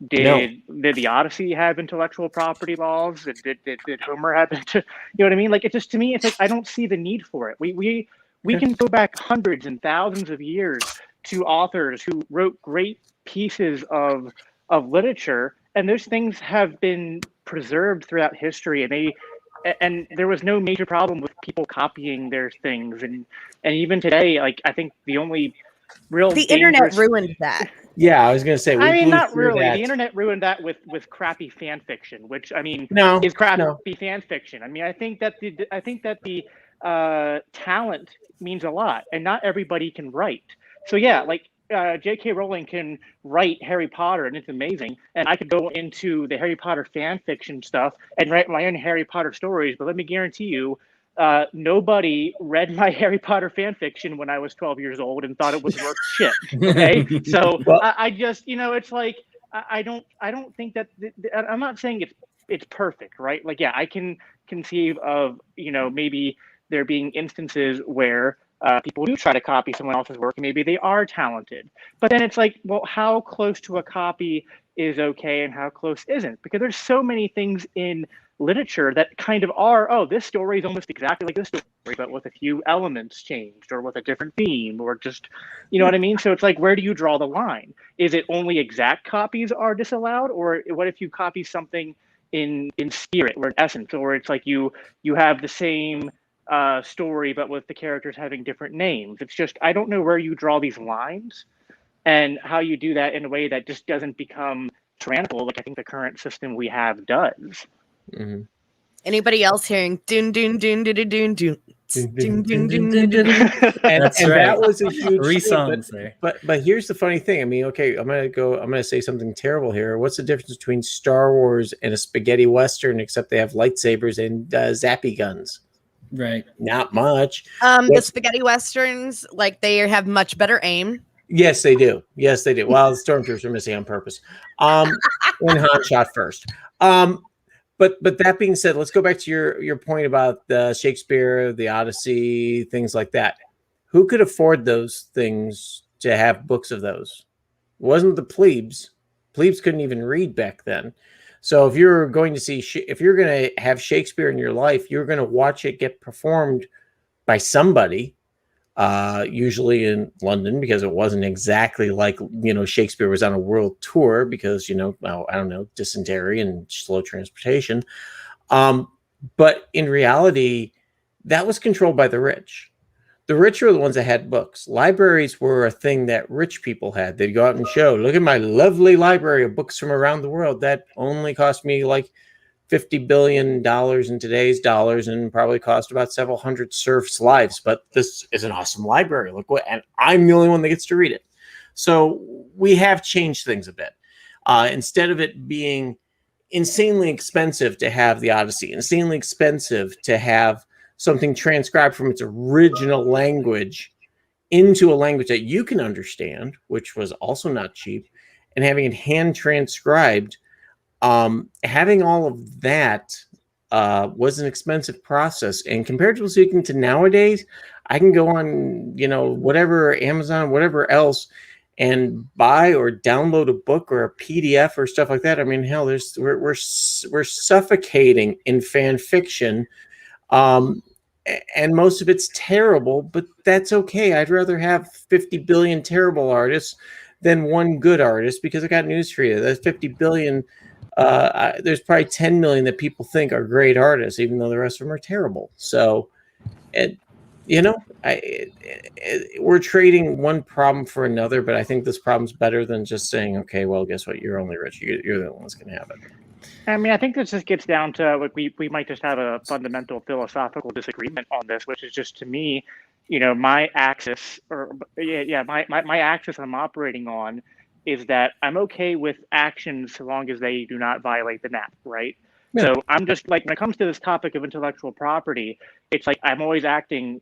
Speaker 5: Did the Odyssey have intellectual property laws? Did Homer have it? You know what I mean? Like, it just, to me, it's like I don't see the need for it. We can go back hundreds and thousands of years to authors who wrote great pieces of literature, and those things have been preserved throughout history, and there was no major problem with people copying their things, and even today, like, I think the only real
Speaker 2: internet ruined that.
Speaker 4: Yeah, I was going to say.
Speaker 5: Not really. The internet ruined that with crappy fan fiction, which is crappy fan fiction. I mean, I think that the talent means a lot, and not everybody can write. So yeah, like J.K. Rowling can write Harry Potter, and it's amazing. And I could go into the Harry Potter fan fiction stuff and write my own Harry Potter stories. But let me guarantee you, nobody read my Harry Potter fan fiction when I was 12 years old and thought it was worth shit. Okay, so I just, you know, it's like I don't think that I'm not saying it's perfect, right? Like, yeah, I can conceive of, you know, maybe there being instances where people do try to copy someone else's work, and maybe they are talented. But then it's like, well, how close to a copy is okay and how close isn't? Because there's so many things in literature that kind of are, oh, this story is almost exactly like this story, but with a few elements changed, or with a different theme, or just, you know what I mean? So it's like, where do you draw the line? Is it only exact copies are disallowed? Or what if you copy something in spirit or in essence, or it's like you have the same story, but with the characters having different names? It's just, I don't know where you draw these lines and how you do that in a way that just doesn't become tyrannical, like I think the current system we have does.
Speaker 4: Mm-hmm.
Speaker 2: Anybody else hearing dun dun dun dun dun dun dun?
Speaker 1: That's right.
Speaker 4: That was a huge
Speaker 1: 3
Speaker 4: thing,
Speaker 1: songs there.
Speaker 4: But here's the funny thing. I mean, okay, I'm gonna say something terrible here. What's the difference between Star Wars and a spaghetti western, except they have lightsabers and zappy guns?
Speaker 1: Right.
Speaker 4: Not much.
Speaker 2: The spaghetti westerns, like, they have much better aim.
Speaker 4: Yes, they do. Yes, they do. Well, the stormtroopers are missing on purpose. And Han shot first. But that being said, let's go back to your point about the Shakespeare, the Odyssey, things like that. Who could afford those things to have books of those? It wasn't the plebes. Plebes couldn't even read back then. So if you're going to have Shakespeare in your life, you're going to watch it get performed by somebody, usually in London, because it wasn't exactly like, you know, Shakespeare was on a world tour because, you know, I don't know, dysentery and slow transportation. But in reality, that was controlled by the rich. the rich were the ones that had books. Libraries were a thing that rich people had. They'd go out and show, look at my lovely library of books from around the world. That only cost me like $50 billion in today's dollars and probably cost about several hundred serfs' lives. But this is an awesome library. Look what, and I'm the only one that gets to read it. So we have changed things a bit. Instead of it being insanely expensive to have the Odyssey, insanely expensive to have something transcribed from its original language into a language that you can understand, which was also not cheap, and having it hand transcribed, having all of that was an expensive process. And comparatively speaking to nowadays, I can go on, whatever, Amazon, whatever else, and buy or download a book or a PDF or stuff like that. I mean, hell, we're suffocating in fan fiction. And most of it's terrible, but that's okay. I'd rather have 50 billion terrible artists than one good artist, because I got news for you. That's 50 billion. There's probably 10 million that people think are great artists, even though the rest of them are terrible. So, we're trading one problem for another, but I think this problem's better than just saying, okay, well, guess what? You're only rich. You're the only one's going to have it.
Speaker 5: I mean, I think this just gets down to like we might just have a fundamental philosophical disagreement on this, which is just, to me, my axis, or my axis I'm operating on is that I'm okay with actions so long as they do not violate the NAP, right? Yeah. So I'm just like, when it comes to this topic of intellectual property, it's like I'm always asking,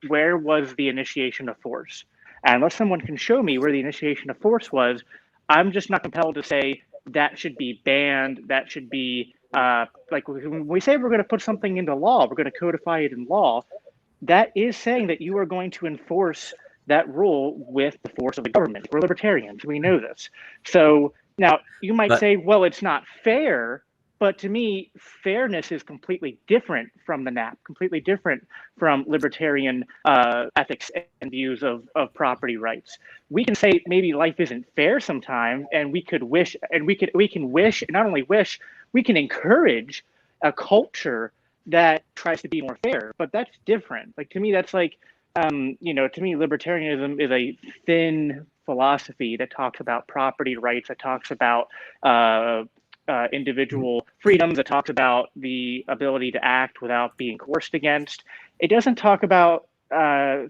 Speaker 5: where was the initiation of force? And unless someone can show me where the initiation of force was, I'm just not compelled to say that should be banned. That should be like, when we say we're going to put something into law, we're going to codify it in law. That is saying that you are going to enforce that rule with the force of the government. We're libertarians. We know this. So now you might say, well, it's not fair. But to me, fairness is completely different from the NAP, completely different from libertarian ethics and views of property rights. We can say maybe life isn't fair sometimes, and we could wish, and we can wish, and not only wish, we can encourage a culture that tries to be more fair. But that's different. Like, to me, that's like, to me, libertarianism is a thin philosophy that talks about property rights, that talks about individual freedoms, that talks about the ability to act without being coerced against. It doesn't talk about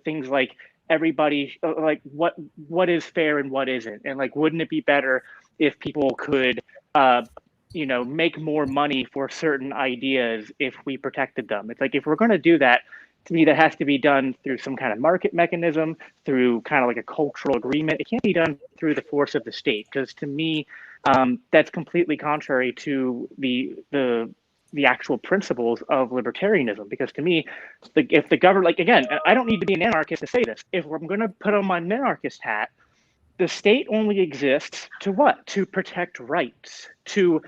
Speaker 5: things like everybody, like what is fair and what isn't, and like, wouldn't it be better if people could make more money for certain ideas if we protected them? It's like, if we're going to do that, to me, that has to be done through some kind of market mechanism, through kind of like a cultural agreement. It can't be done through the force of the state, because to me, that's completely contrary to the actual principles of libertarianism. Because to me, if the government, like, again, I don't need to be an anarchist to say this. If I'm going to put on my anarchist hat, the state only exists to what? To protect rights, to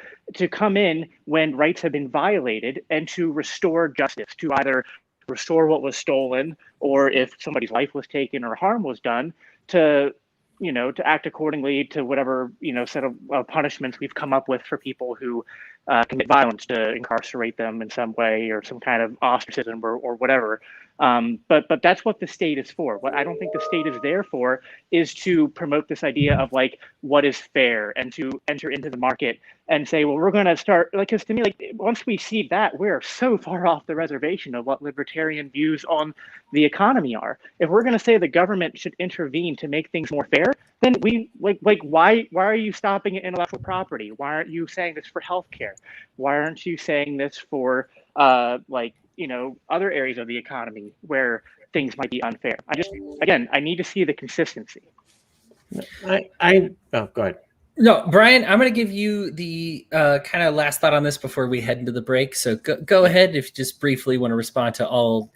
Speaker 5: come in when rights have been violated, and to restore justice, to either restore what was stolen, or if somebody's life was taken or harm was done, to act accordingly to whatever, set of punishments we've come up with for people who commit violence, to incarcerate them in some way, or some kind of ostracism or whatever. But that's what the state is for. What I don't think the state is there for is to promote this idea of like what is fair, and to enter into the market and say, well, we're going to start, like, because to me, like, once we see that, we're so far off the reservation of what libertarian views on the economy are. If we're going to say the government should intervene to make things more fair, then we like why are you stopping at intellectual property? Why aren't you saying this for healthcare? Why aren't you saying this for other areas of the economy where things might be unfair? I need to see the consistency.
Speaker 4: Go ahead.
Speaker 1: No, Brian, I'm going to give you the kind of last thought on this before we head into the break. So go ahead if you just briefly want to respond to all.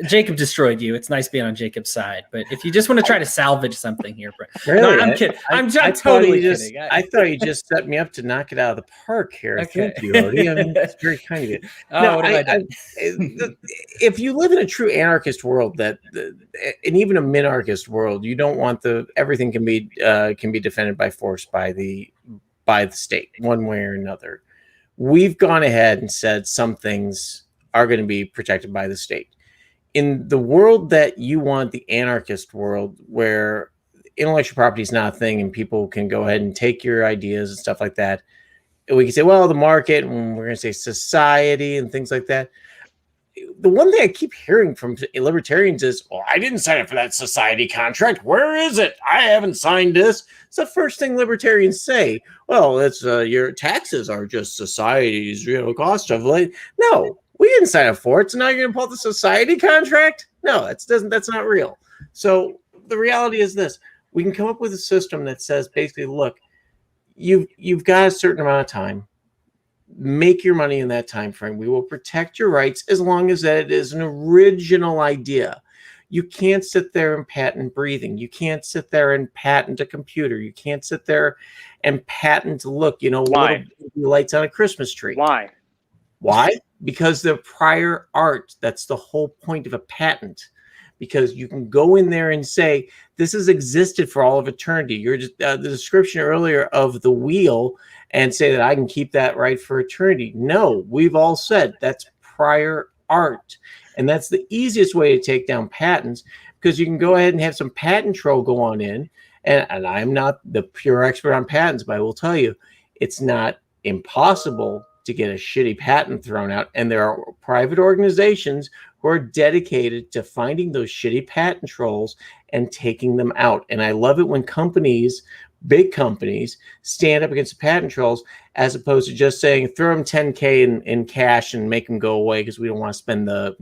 Speaker 1: Jacob destroyed you. It's nice being on Jacob's side, but if you just want to try to salvage something here,
Speaker 4: really?
Speaker 1: No, I'm kidding. I'm totally kidding.
Speaker 4: I thought you just set me up to knock it out of the park here. Okay. Thank you, Odie. I mean, that's very kind of you.
Speaker 1: No,
Speaker 4: if you live in a true anarchist world, and even a minarchist world, you don't want everything can be defended by force by the state, one way or another. We've gone ahead and said some things are going to be protected by the state. in the world that you want, the anarchist world, where intellectual property is not a thing and people can go ahead and take your ideas and stuff like that, we can say, well, the market, and we're going to say society and things like that. The one thing I keep hearing from libertarians is, oh, I didn't sign up for that society contract. Where is it? I haven't signed this. It's the first thing libertarians say. Well, it's your taxes are just society's cost of like. No, we didn't sign up for it. So now you're going to pull the society contract? No, that's not real. So the reality is this: we can come up with a system that says basically, look, you've got a certain amount of time. Make your money in that time frame. We will protect your rights as long as that it is an original idea. You can't sit there and patent breathing. You can't sit there and patent a computer. You can't sit there and patent, look,
Speaker 5: Why?
Speaker 4: little lights on a Christmas tree.
Speaker 5: Why?
Speaker 4: Why? Because they're prior art. That's the whole point of a patent. Because you can go in there and say, this has existed for all of eternity. You're just the description earlier of the wheel, and say that I can keep that right for eternity. No, we've all said that's prior art. And that's the easiest way to take down patents, because you can go ahead and have some patent troll go on in. And I'm not the pure expert on patents, but I will tell you, it's not impossible to get a shitty patent thrown out. And there are private organizations who are dedicated to finding those shitty patent trolls and taking them out. And I love it when companies, big companies, stand up against the patent trolls, as opposed to just saying, throw them $10K in cash and make them go away because we don't want to spend the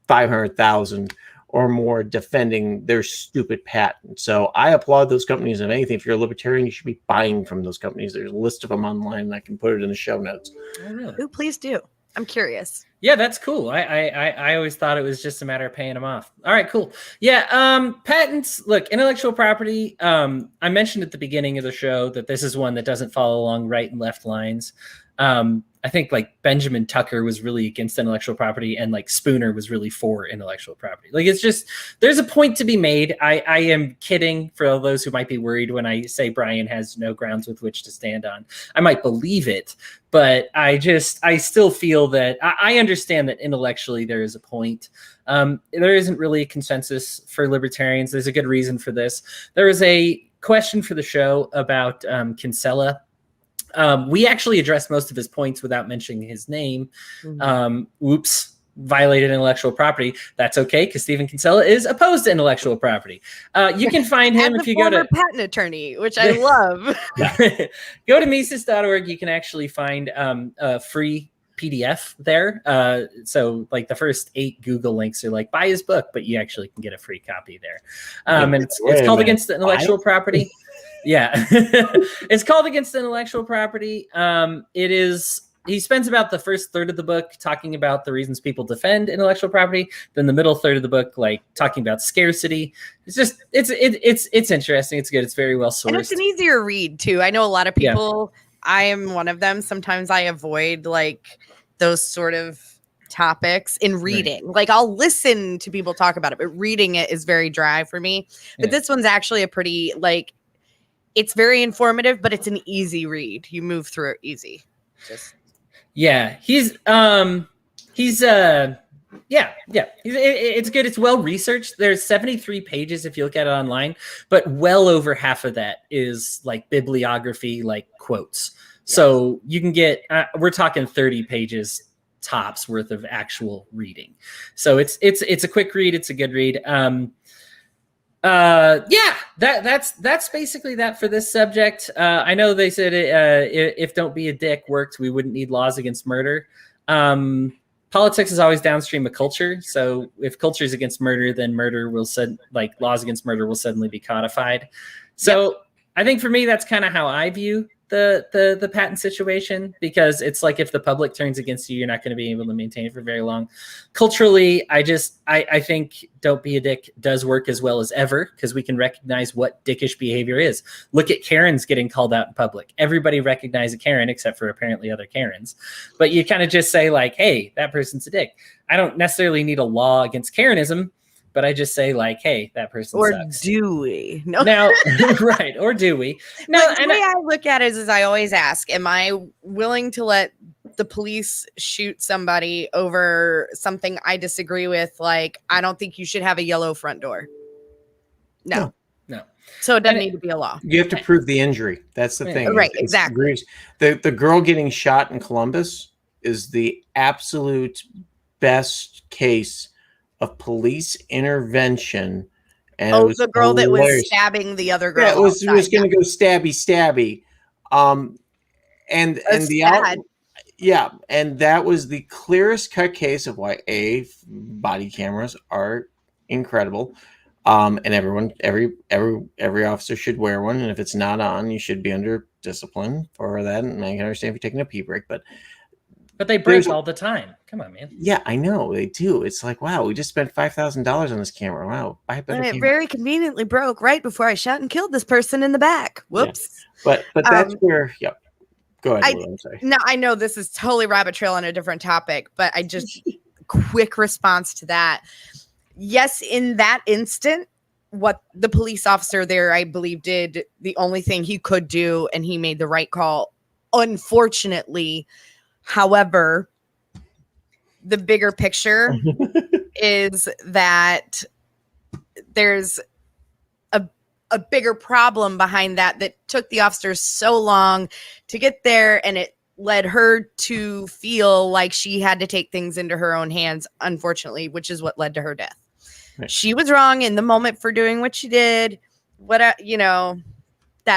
Speaker 4: $500,000 or more defending their stupid patent. So I applaud those companies. If anything, if you're a libertarian, you should be buying from those companies. There's a list of them online, and I can put it in the show notes.
Speaker 1: Oh, really?
Speaker 2: Ooh, please do. I'm curious.
Speaker 1: Yeah, that's cool. I always thought it was just a matter of paying them off. All right, cool. Yeah, patents. Look, intellectual property. I mentioned at the beginning of the show that this is one that doesn't follow along right and left lines. I think like Benjamin Tucker was really against intellectual property, and like Spooner was really for intellectual property. Like, it's just, there's a point to be made. I am kidding for all those who might be worried when I say Brian has no grounds with which to stand on. I might believe it, but I still feel that I understand that intellectually there is a point. There isn't really a consensus for libertarians. There's a good reason for this. There was a question for the show about Kinsella. We actually addressed most of his points without mentioning his name. Whoops, violated intellectual property. That's okay, because Stephen Kinsella is opposed to intellectual property. You can find him if you go to
Speaker 2: patent attorney, which I love.
Speaker 1: Go to Mises.org. You can actually find a free PDF there. So like the first 8 Google links are like, buy his book, but you actually can get a free copy there. And it's called Against Intellectual Property. Yeah, it's called Against Intellectual Property. He spends about the first third of the book talking about the reasons people defend intellectual property. Then the middle third of the book, like talking about scarcity. It's just, it's interesting. It's good. It's very well sourced.
Speaker 2: And it's an easier read too. I know a lot of people, I am one of them. Sometimes I avoid like those sort of topics in reading. Right. Like I'll listen to people talk about it, but reading it is very dry for me. But this one's actually a pretty, like, it's very informative, but it's an easy read. You move through it easy. It's good. It's well researched. There's 73 pages if you look at it online, but well over half of that is like bibliography, like quotes. Yes. So you can get, we're talking 30 pages tops worth of actual reading. So it's a quick read. It's a good read. That's basically that for this subject. I know they said if Don't Be a Dick worked, we wouldn't need laws against murder. Politics is always downstream of culture. So if culture is against murder, then laws against murder will suddenly be codified. So I think for me, that's kind of how I view the patent situation, because it's like if the public turns against you, you're not going to be able to maintain it for very long. Culturally, I think Don't Be a Dick does work as well as ever, because we can recognize what dickish behavior is. Look at Karens getting called out in public. Everybody recognizes a Karen except for apparently other Karens. But you kind of just say like, hey, that person's a dick. I don't necessarily need a law against Karenism, but I just say like, hey, that person sucks. Do we? No.
Speaker 1: Now, right. Or do we? No.
Speaker 2: The way I look at it is I always ask, am I willing to let the police shoot somebody over something I disagree with, like, I don't think you should have a yellow front door. No. So it doesn't need to be a law.
Speaker 4: You have to prove the injury. That's the thing.
Speaker 2: Right, exactly.
Speaker 4: The girl getting shot in Columbus is the absolute best case of police intervention. And
Speaker 2: the girl that was stabbing the other girl.
Speaker 4: Yeah, it was going to go stabby. And that was the clearest cut case of why body cameras are incredible. And every officer should wear one. And if it's not on, you should be under discipline for that. And I can understand if you're taking a pee break, but
Speaker 1: they break all the time. Come on, man.
Speaker 4: Yeah, I know they do. It's like, wow, we just spent $5,000 on this camera. Wow, buy a better camera.
Speaker 2: It very conveniently broke right before I shot and killed this person in the back. Whoops.
Speaker 4: Yeah. But that's where. Yep. Go ahead. I'm sorry.
Speaker 2: No, I know this is totally rabbit trail on a different topic, but I just quick response to that. Yes, in that instant, what the police officer there, I believe, did the only thing he could do, and he made the right call. Unfortunately, however, the bigger picture is that there's a bigger problem behind that took the officers so long to get there, and it led her to feel like she had to take things into her own hands, unfortunately, which is what led to her death. Right. She was wrong in the moment for doing what she did, that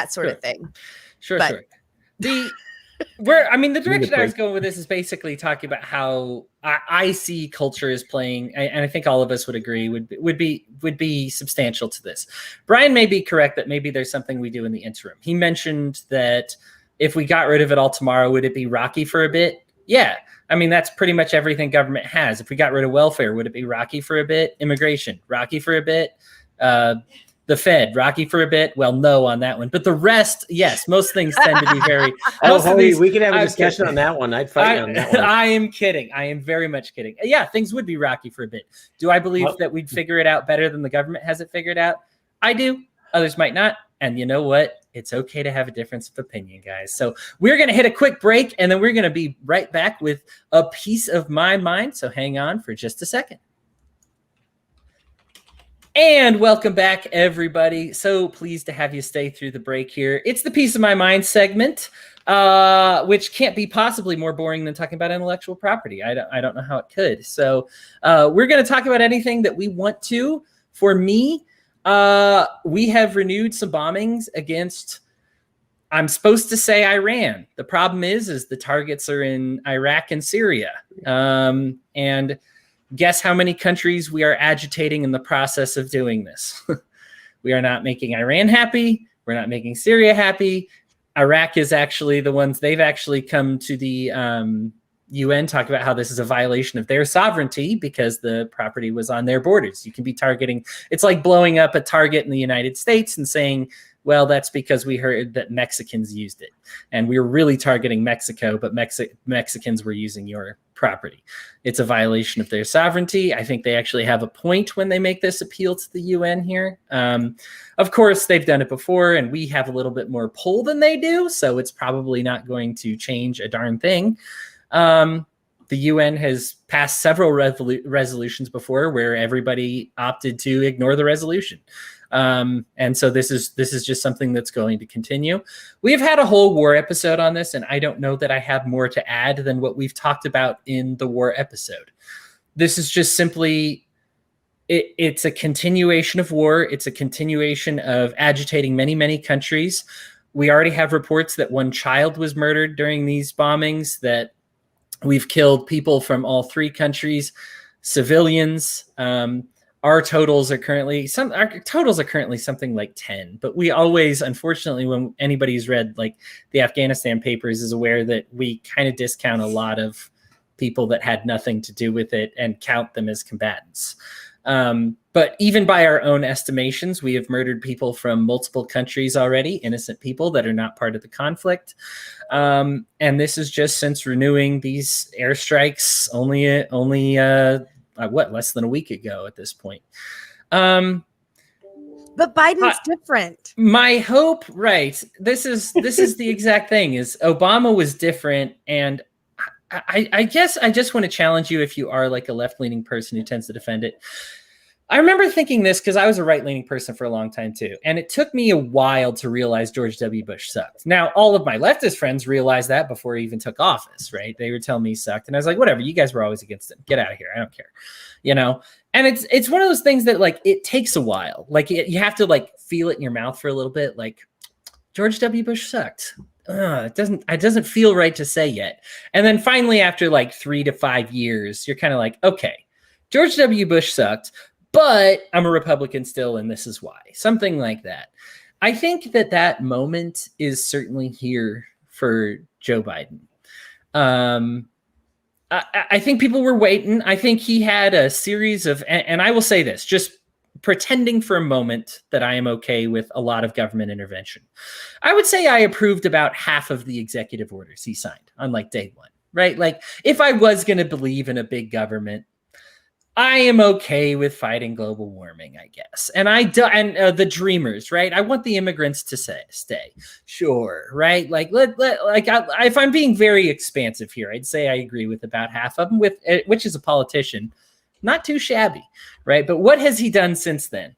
Speaker 2: sort of thing.
Speaker 1: Sure. The direction I was going with this is basically talking about how I see culture is playing, and I think all of us would agree would be substantial to this. Brian may be correct that maybe there's something we do in the interim. He mentioned that if we got rid of it all tomorrow, would it be rocky for a bit? Yeah. I mean, that's pretty much everything government has. If we got rid of welfare, would it be rocky for a bit? Immigration, rocky for a bit. The Fed, rocky for a bit. Well, no on that one. But the rest, yes, most things tend to be very...
Speaker 4: we could have a discussion on that one. I'd fight on that one.
Speaker 1: I am kidding. I am very much kidding. Yeah, things would be rocky for a bit. Do I believe that we'd figure it out better than the government has it figured out? I do. Others might not. And you know what? It's okay to have a difference of opinion, guys. So we're going to hit a quick break, and then we're going to be right back with a piece of my mind. So hang on for just a second. And welcome back, everybody. So pleased to have you stay through the break here. It's the Piece of My Mind segment, which can't be possibly more boring than talking about intellectual property. I don't know how it could. So we're going to talk about anything that we want to. For me, we have renewed some bombings against, I'm supposed to say, Iran. The problem is the targets are in Iraq and Syria. And guess how many countries we are agitating in the process of doing this? We are not making Iran happy. We're not making Syria happy. Iraq is actually the ones, they've actually come to the UN, talk about how this is a violation of their sovereignty because the property was on their borders. You can be targeting, it's like blowing up a target in the United States and saying, well, that's because we heard that Mexicans used it. And we were really targeting Mexico, but Mexicans were using your property. It's a violation of their sovereignty. I think they actually have a point when they make this appeal to the UN here. Of course, they've done it before, and we have a little bit more pull than they do, so it's probably not going to change a darn thing. The UN has passed several resolutions before where everybody opted to ignore the resolution. And so this is just something that's going to continue. We've had a whole war episode on this, and I don't know that I have more to add than what we've talked about in the war episode. This is just simply, it's a continuation of war. It's a continuation of agitating many, many countries. We already have reports that one child was murdered during these bombings, that we've killed people from all three countries, civilians. Our totals are currently something like 10, but we always, unfortunately, when anybody's read like the Afghanistan papers, is aware that we kind of discount a lot of people that had nothing to do with it and count them as combatants. But even by our own estimations, we have murdered people from multiple countries already, innocent people that are not part of the conflict. And this is just since renewing these airstrikes only less than a week ago at this point.
Speaker 2: But Biden's different.
Speaker 1: My hope, right. This is the exact thing, is Obama was different. And I guess I just want to challenge you if you are like a left-leaning person who tends to defend it. I remember thinking this because I was a right-leaning person for a long time too. And it took me a while to realize George W. Bush sucked. Now, all of my leftist friends realized that before he even took office, right? They would tell me he sucked. And I was like, whatever, you guys were always against him. Get out of here. I don't care. You know? And it's one of those things that like, it takes a while. Like you have to like feel it in your mouth for a little bit. Like George W. Bush sucked. It doesn't feel right to say yet. And then finally, after like 3 to 5 years, you're kind of like, okay, George W. Bush sucked, but I'm a Republican still, and this is why. Something like that. I think that moment is certainly here for Joe Biden. I think people were waiting. I think he had a series of, and I will say this, just pretending for a moment that I am okay with a lot of government intervention. I would say I approved about half of the executive orders he signed on like day one, right? Like if I was going to believe in a big government, I am okay with fighting global warming, I guess. And the dreamers, right? I want the immigrants to stay. Sure, right? Like if I'm being very expansive here, I'd say I agree with about half of them, which is a politician. Not too shabby, right? But what has he done since then?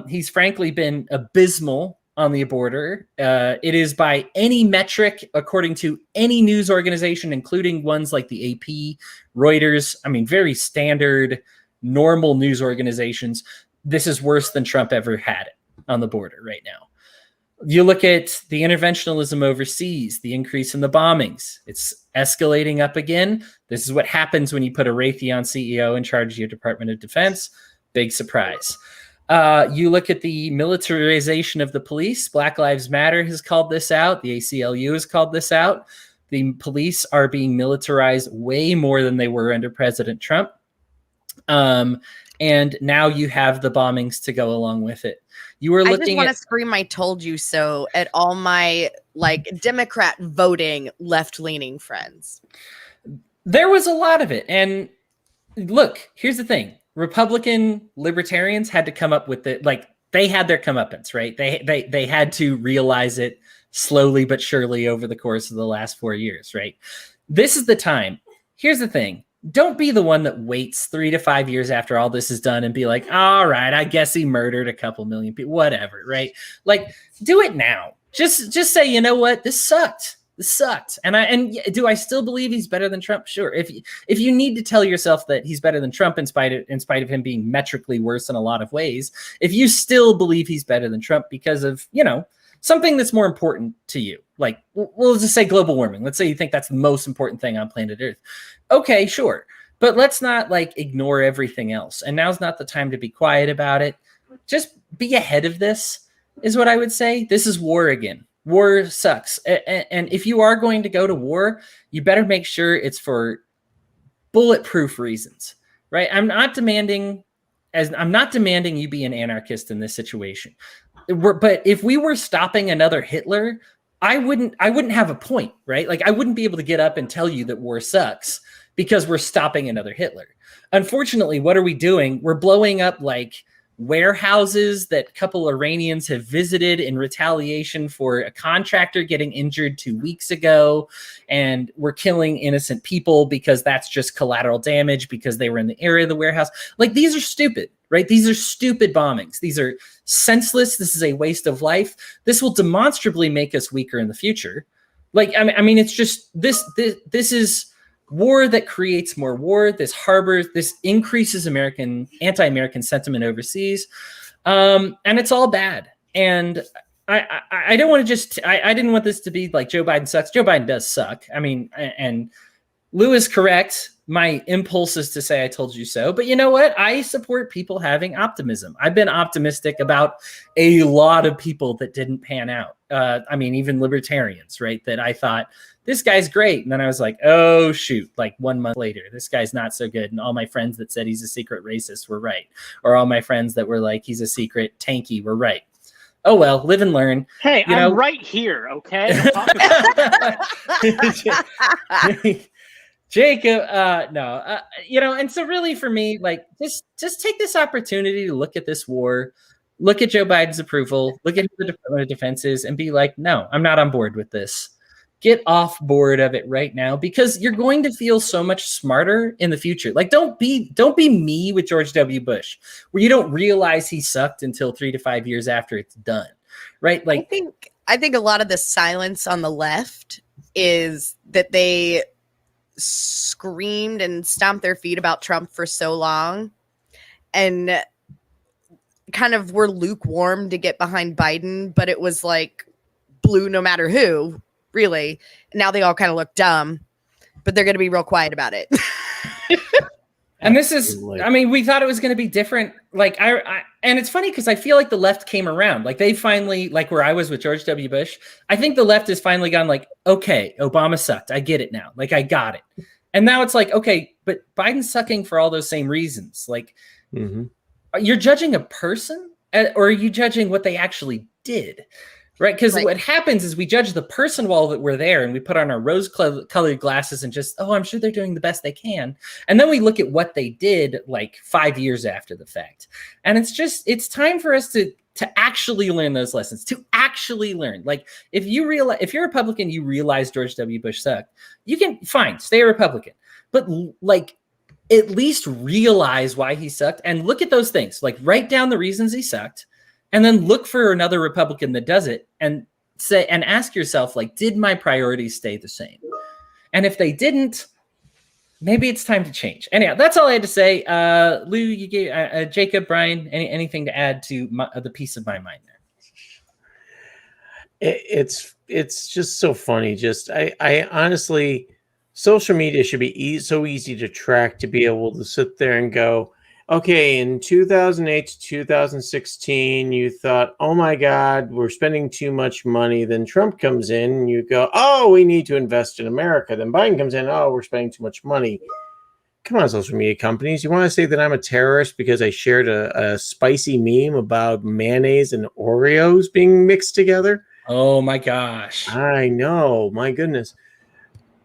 Speaker 1: He's frankly been abysmal on the border. It is by any metric, according to any news organization, including ones like the AP, Reuters, I mean, very standard, normal news organizations, this is worse than Trump ever had it on the border right now. You look at the interventionism overseas, the increase in the bombings, it's escalating up again. This is what happens when you put a Raytheon CEO in charge of your Department of Defense. Big surprise. You look at the militarization of the police. Black Lives Matter has called this out. The ACLU has called this out. The police are being militarized way more than they were under President Trump. And now you have the bombings to go along with it. You were looking
Speaker 2: I just want to scream "I told you so" at all my like Democrat voting left-leaning friends.
Speaker 1: There was a lot of it. And look, here's the thing. Republican libertarians had to come up with it. Like they had their comeuppance, right? They had to realize it slowly but surely over the course of the last 4 years, right? This is the time. Here's the thing. Don't be the one that waits 3 to 5 years after all this is done and be like, all right, I guess he murdered a couple million people, whatever, right? Like, do it now. Just say, you know what? This sucked. This sucked. And do I still believe he's better than Trump? Sure. If you need to tell yourself that he's better than Trump in spite of him being metrically worse in a lot of ways, if you still believe he's better than Trump because of, something that's more important to you, like we'll just say global warming. Let's say you think that's the most important thing on planet Earth. Okay, sure. But let's not like ignore everything else. And now's not the time to be quiet about it. Just be ahead of this is what I would say. This is war again. War sucks. And if you are going to go to war, you better make sure it's for bulletproof reasons, right? I'm not demanding you be an anarchist in this situation. But if we were stopping another Hitler, I wouldn't have a point, right? Like I wouldn't be able to get up and tell you that war sucks because we're stopping another Hitler. Unfortunately, what are we doing? We're blowing up like warehouses that a couple Iranians have visited in retaliation for a contractor getting injured 2 weeks ago. And we're killing innocent people because that's just collateral damage because they were in the area of the warehouse. Like these are stupid, right? These are stupid bombings. These are senseless. This is a waste of life. This will demonstrably make us weaker in the future. Like, I mean, it's just this is war that creates more war. This increases anti-American sentiment overseas. And it's all bad. And I don't want to I didn't want this to be like Joe Biden sucks. Joe Biden does suck. I mean, and Lou is correct. My impulse is to say I told you so. But you know what? I support people having optimism. I've been optimistic about a lot of people that didn't pan out. I mean, even libertarians, right? That I thought, this guy's great. And then I was like, oh, shoot, like 1 month later, this guy's not so good. And all my friends that said he's a secret racist were right. Or all my friends that were like, he's a secret tanky were right. Oh, well, live and learn.
Speaker 5: Hey, I'm right here, okay?
Speaker 1: Jacob, no, and so really for me, like, just take this opportunity to look at this war, look at Joe Biden's approval, look at the Department of Defense and be like, no, I'm not on board with this. get off board of it right now, because you're going to feel so much smarter in the future. Like, don't be me with George W. Bush, where you don't realize he sucked until 3 to 5 years after it's done, right? Like,
Speaker 2: I think a lot of the silence on the left is that they screamed and stomped their feet about Trump for so long and kind of were lukewarm to get behind Biden, but it was like blue no matter who, really. Now they all kind of look dumb, but they're going to be real quiet about it.
Speaker 1: And this is, I mean, we thought it was going to be different. Like, and it's funny because I feel like the left came around. Like, they finally, like where I was with George W. Bush, I think the left has finally gone like, okay, Obama sucked. I get it now. Like, I got it. And now it's like, okay, but Biden's sucking for all those same reasons. Like, you're judging a person, or are you judging what they actually did? Right? Because what happens is we judge the person while that we're there, and we put on our rose-colored glasses and just, oh, I'm sure they're doing the best they can. And then we look at what they did like 5 years after the fact. And it's time for us to actually learn those lessons, to actually learn. Like, if you're a Republican, you realize George W. Bush sucked, you can, fine, stay a Republican. But like, at least realize why he sucked and look at those things. Like, write down the reasons he sucked, and then look for another Republican that does it and say, and ask yourself, like, did my priorities stay the same? And if they didn't, maybe it's time to change. Anyhow, that's all I had to say. Lou, you gave Jacob, Brian, anything to add to the piece of my mind there?
Speaker 4: It's just so funny. Just I honestly, social media should be so easy to track, to be able to sit there and go, okay, in 2008 to 2016, you thought, oh my God, we're spending too much money. Then Trump comes in and you go, oh, we need to invest in America. Then Biden comes in, oh, we're spending too much money. Come on, social media companies. You want to say that I'm a terrorist because I shared a spicy meme about mayonnaise and Oreos being mixed together?
Speaker 1: Oh my gosh.
Speaker 4: I know. My goodness.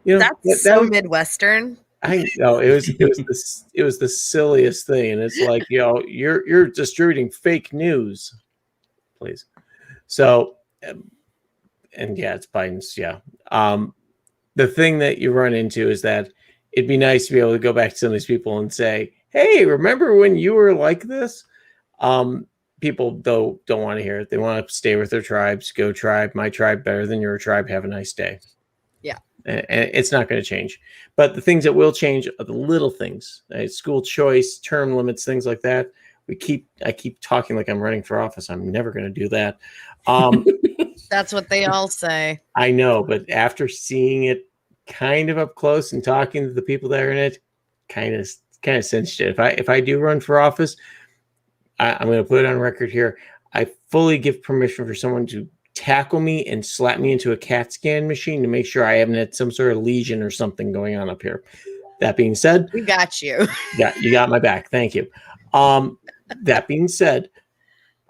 Speaker 4: You know,
Speaker 2: That's so Midwestern.
Speaker 4: I know it was the silliest thing, and it's like, you know, you're distributing fake news, please. So, and yeah, it's Biden's. Yeah, the thing that you run into is that it'd be nice to be able to go back to some of these people and say, "Hey, remember when you were like this?" People though don't want to hear it. They want to stay with their tribes. Go tribe, my tribe better than your tribe. Have a nice day.
Speaker 2: Yeah.
Speaker 4: And it's not going to change. But the things that will change are the little things, school choice, term limits, things like that. I keep talking like I'm running for office. I'm never going to do that.
Speaker 2: That's what they all say.
Speaker 4: I know, but after seeing it kind of up close and talking to the people that are in it, kind of cinched it. If I do run for office, I'm going to put it on record here. I fully give permission for someone to tackle me and slap me into a CAT scan machine to make sure I haven't had some sort of lesion or something going on up here. That being said,
Speaker 2: we got you.
Speaker 4: Yeah, you got my back. Thank you. That being said,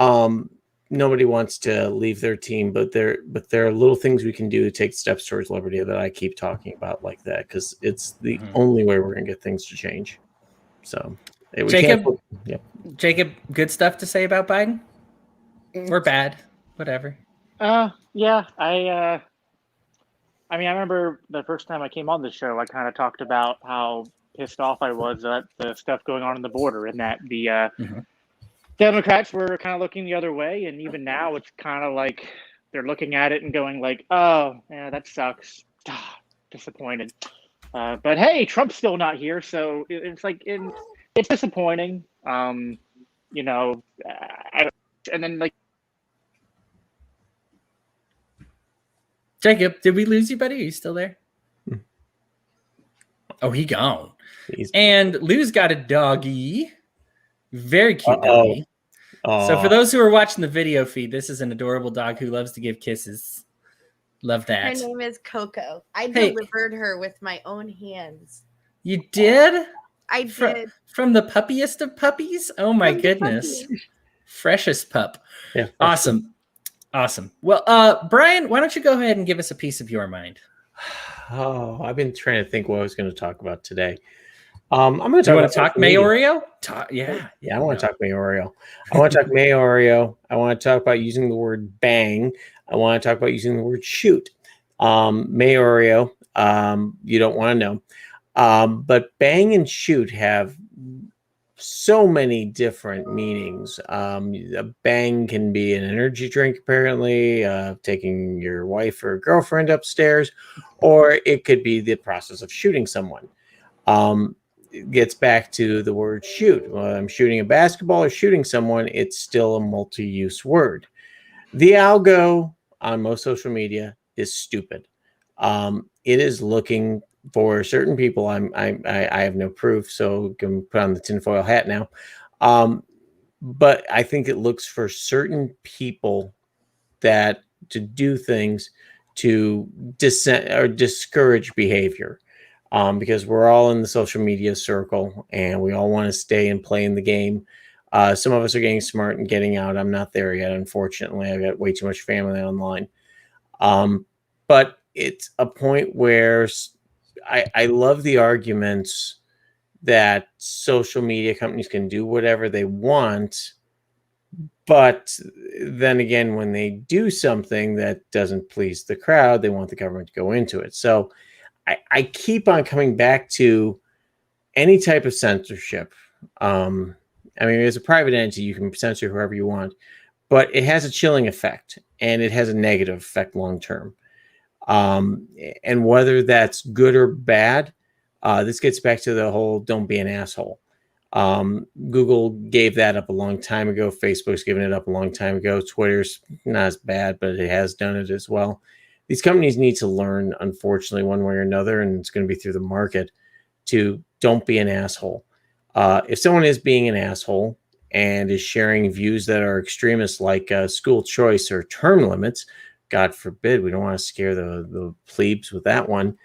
Speaker 4: nobody wants to leave their team, but there are little things we can do to take steps towards liberty that I keep talking about like that, because it's the only way we're going to get things to change. So,
Speaker 1: Jacob, good stuff to say about Biden, or bad, whatever.
Speaker 5: Yeah, I mean, I remember the first time I came on the show, I kind of talked about how pissed off I was at the stuff going on the border, and that the Democrats were kind of looking the other way. And even now it's kind of like they're looking at it and going like, oh, yeah, that sucks. Disappointed. But hey, Trump's still not here. So it's like, it's disappointing. You know, and then like,
Speaker 1: Jacob, did we lose you, buddy? Are you still there? Oh, he gone. And Lou's got a doggy. Very cute doggy. So for those who are watching the video feed, this is an adorable dog who loves to give kisses. Love that.
Speaker 2: Her name is Coco. I delivered her with my own hands.
Speaker 1: You did?
Speaker 2: I did.
Speaker 1: From the puppiest of puppies? Oh my goodness. Freshest pup.
Speaker 4: Yeah.
Speaker 1: Awesome. Awesome. Well, Brian, why don't you go ahead and give us a piece of your mind?
Speaker 4: Oh, I've been trying to think what I was going to talk about today. I'm going to
Speaker 1: talk Mayorio? Yeah.
Speaker 4: I want to talk Mayorio. I want to talk Mayorio. I want to talk about using the word bang. I want to talk about using the word shoot. Mayorio, you don't want to know. But bang and shoot have so many different meanings. A bang can be an energy drink, apparently, taking your wife or girlfriend upstairs, or it could be the process of shooting someone. It gets back to the word shoot. Whether I'm shooting a basketball or shooting someone, it's still a multi-use word. The algo on most social media is stupid. It is looking for certain people. I have no proof, so can put on the tinfoil hat now. But I think it looks for certain people that to do things to dissent or discourage behavior. Because we're all in the social media circle and we all want to stay and play in the game. Some of us are getting smart and getting out. I'm not there yet, unfortunately. I've got way too much family online. But it's a point where I love the arguments that social media companies can do whatever they want. But then again, when they do something that doesn't please the crowd, they want the government to go into it. So I keep on coming back to any type of censorship. I mean, as a private entity, you can censor whoever you want, but it has a chilling effect and it has a negative effect long term. And whether that's good or bad, this gets back to the whole don't be an asshole. Google gave that up a long time ago. Facebook's given it up a long time ago. Twitter's not as bad, but it has done it as well. These companies need to learn, unfortunately, one way or another, and it's going to be through the market, to don't be an asshole. If someone is being an asshole and is sharing views that are extremist, like school choice or term limits, God forbid, we don't want to scare the plebes with that one,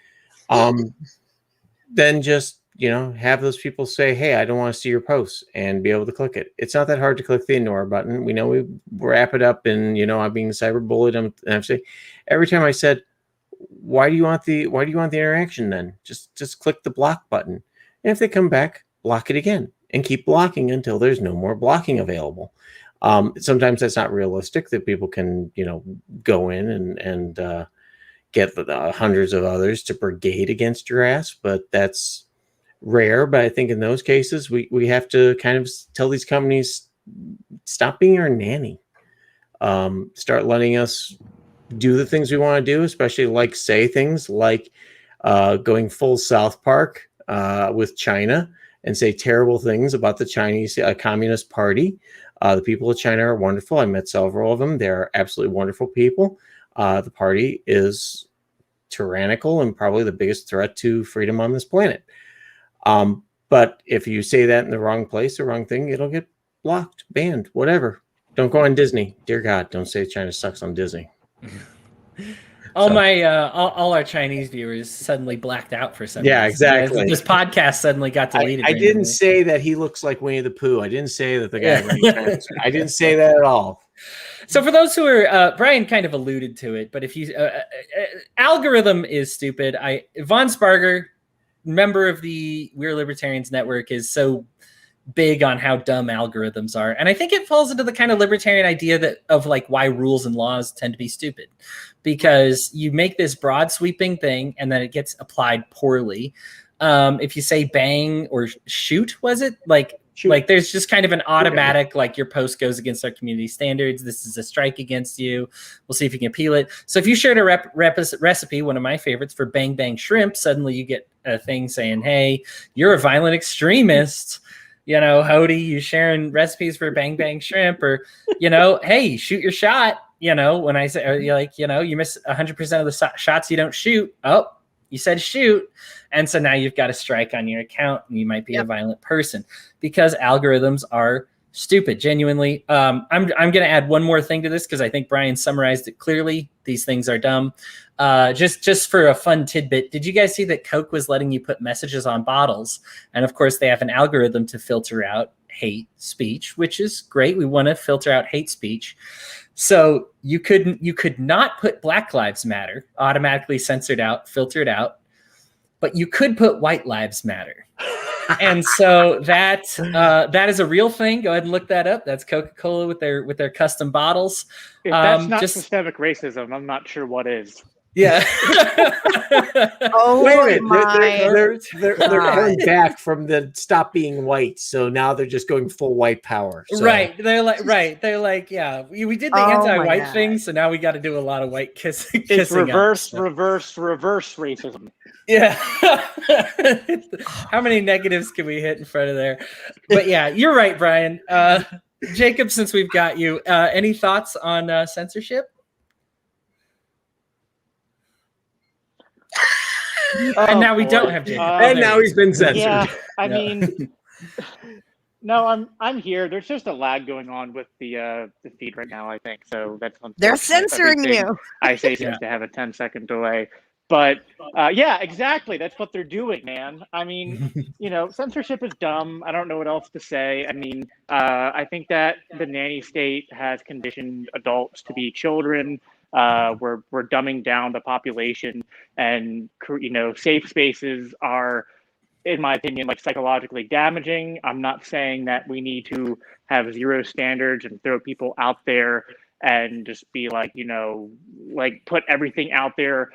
Speaker 4: then just, have those people say, hey, I don't want to see your posts, and be able to click it. It's not that hard to click the ignore button. We know we wrap it up and, I'm being cyberbullied. I'm saying every time I said, why do you want the interaction then? Just click the block button. And if they come back, block it again and keep blocking until there's no more blocking available. Sometimes that's not realistic that people can, go in and get hundreds of others to brigade against your ass, but that's rare. But I think in those cases, we have to kind of tell these companies, stop being our nanny. Start letting us do the things we want to do, especially say things like going full South Park with China and say terrible things about the Chinese Communist Party. The people of China are wonderful. I met several of them. They're absolutely wonderful people. The party is tyrannical and probably the biggest threat to freedom on this planet. But if you say that in the wrong place, the wrong thing, it'll get blocked, banned, whatever. Don't go on Disney. Dear God, don't say China sucks on Disney.
Speaker 1: All our Chinese viewers suddenly blacked out for some reason.
Speaker 4: Yeah, exactly.
Speaker 1: This podcast suddenly got deleted.
Speaker 4: I didn't say that he looks like Winnie the Pooh. I didn't say that the guy. I didn't say that at all.
Speaker 1: So for those who are, Brian kind of alluded to it, but if you algorithm is stupid. Von Sparger, member of the We're Libertarians network, is so big on how dumb algorithms are, and I think it falls into the kind of libertarian idea of why rules and laws tend to be stupid, because you make this broad sweeping thing and then it gets applied poorly. If you say bang or shoot, was it shoot. There's just kind of an automatic your post goes against our community standards, this is a strike against you, we'll see if you can appeal it. So if you shared a recipe, one of my favorites, for bang bang shrimp, suddenly you get a thing saying, hey, you're a violent extremist. Hody, you sharing recipes for bang bang shrimp, or, hey, shoot your shot. When I say, you miss 100% of the shots you don't shoot. Oh, you said shoot. And so now you've got a strike on your account and you might be a violent person, because algorithms are stupid. Genuinely. I'm going to add one more thing to this, because I think Brian summarized it clearly. These things are dumb. Just for a fun tidbit, did you guys see that Coke was letting you put messages on bottles? And of course, they have an algorithm to filter out hate speech, which is great. We want to filter out hate speech. So you could not put Black Lives Matter, automatically censored out, filtered out, but you could put White Lives Matter. And so that is a real thing. Go ahead and look that up. That's Coca-Cola with their custom bottles.
Speaker 5: If that's not systemic racism, I'm not sure what is.
Speaker 1: Yeah.
Speaker 2: Oh
Speaker 4: Wait a minute,
Speaker 2: my
Speaker 4: they're going back from the stop being white, so now they're just going full white power. So.
Speaker 1: Right. They're like, yeah, we did the
Speaker 2: Oh my
Speaker 1: anti-white
Speaker 2: God.
Speaker 1: thing, so now we got to do a lot of white kissing.
Speaker 5: It's
Speaker 1: kissing
Speaker 5: reverse
Speaker 1: up, so.
Speaker 5: reverse racism.
Speaker 1: Yeah. How many negatives can we hit in front of there? But yeah, you're right, Brian. Jacob, since we've got you, any thoughts on censorship? And now we don't have Jacob.
Speaker 4: And now he's been censored.
Speaker 5: Yeah, I
Speaker 1: Yeah.
Speaker 5: mean, no, I'm here. There's just a lag going on with the feed right now, I think. So that's
Speaker 2: They're
Speaker 5: unfortunate.
Speaker 2: censoring
Speaker 5: Everything
Speaker 2: you.
Speaker 5: I say seems
Speaker 1: Yeah.
Speaker 5: to have a 10-second delay. But yeah, exactly. That's what they're doing, man. I mean, censorship is dumb. I don't know what else to say. I mean, I think that the nanny state has conditioned adults to be children. We're dumbing down the population, and safe spaces are, in my opinion, like psychologically damaging. I'm not saying that we need to have zero standards and throw people out there and just be like, like put everything out there,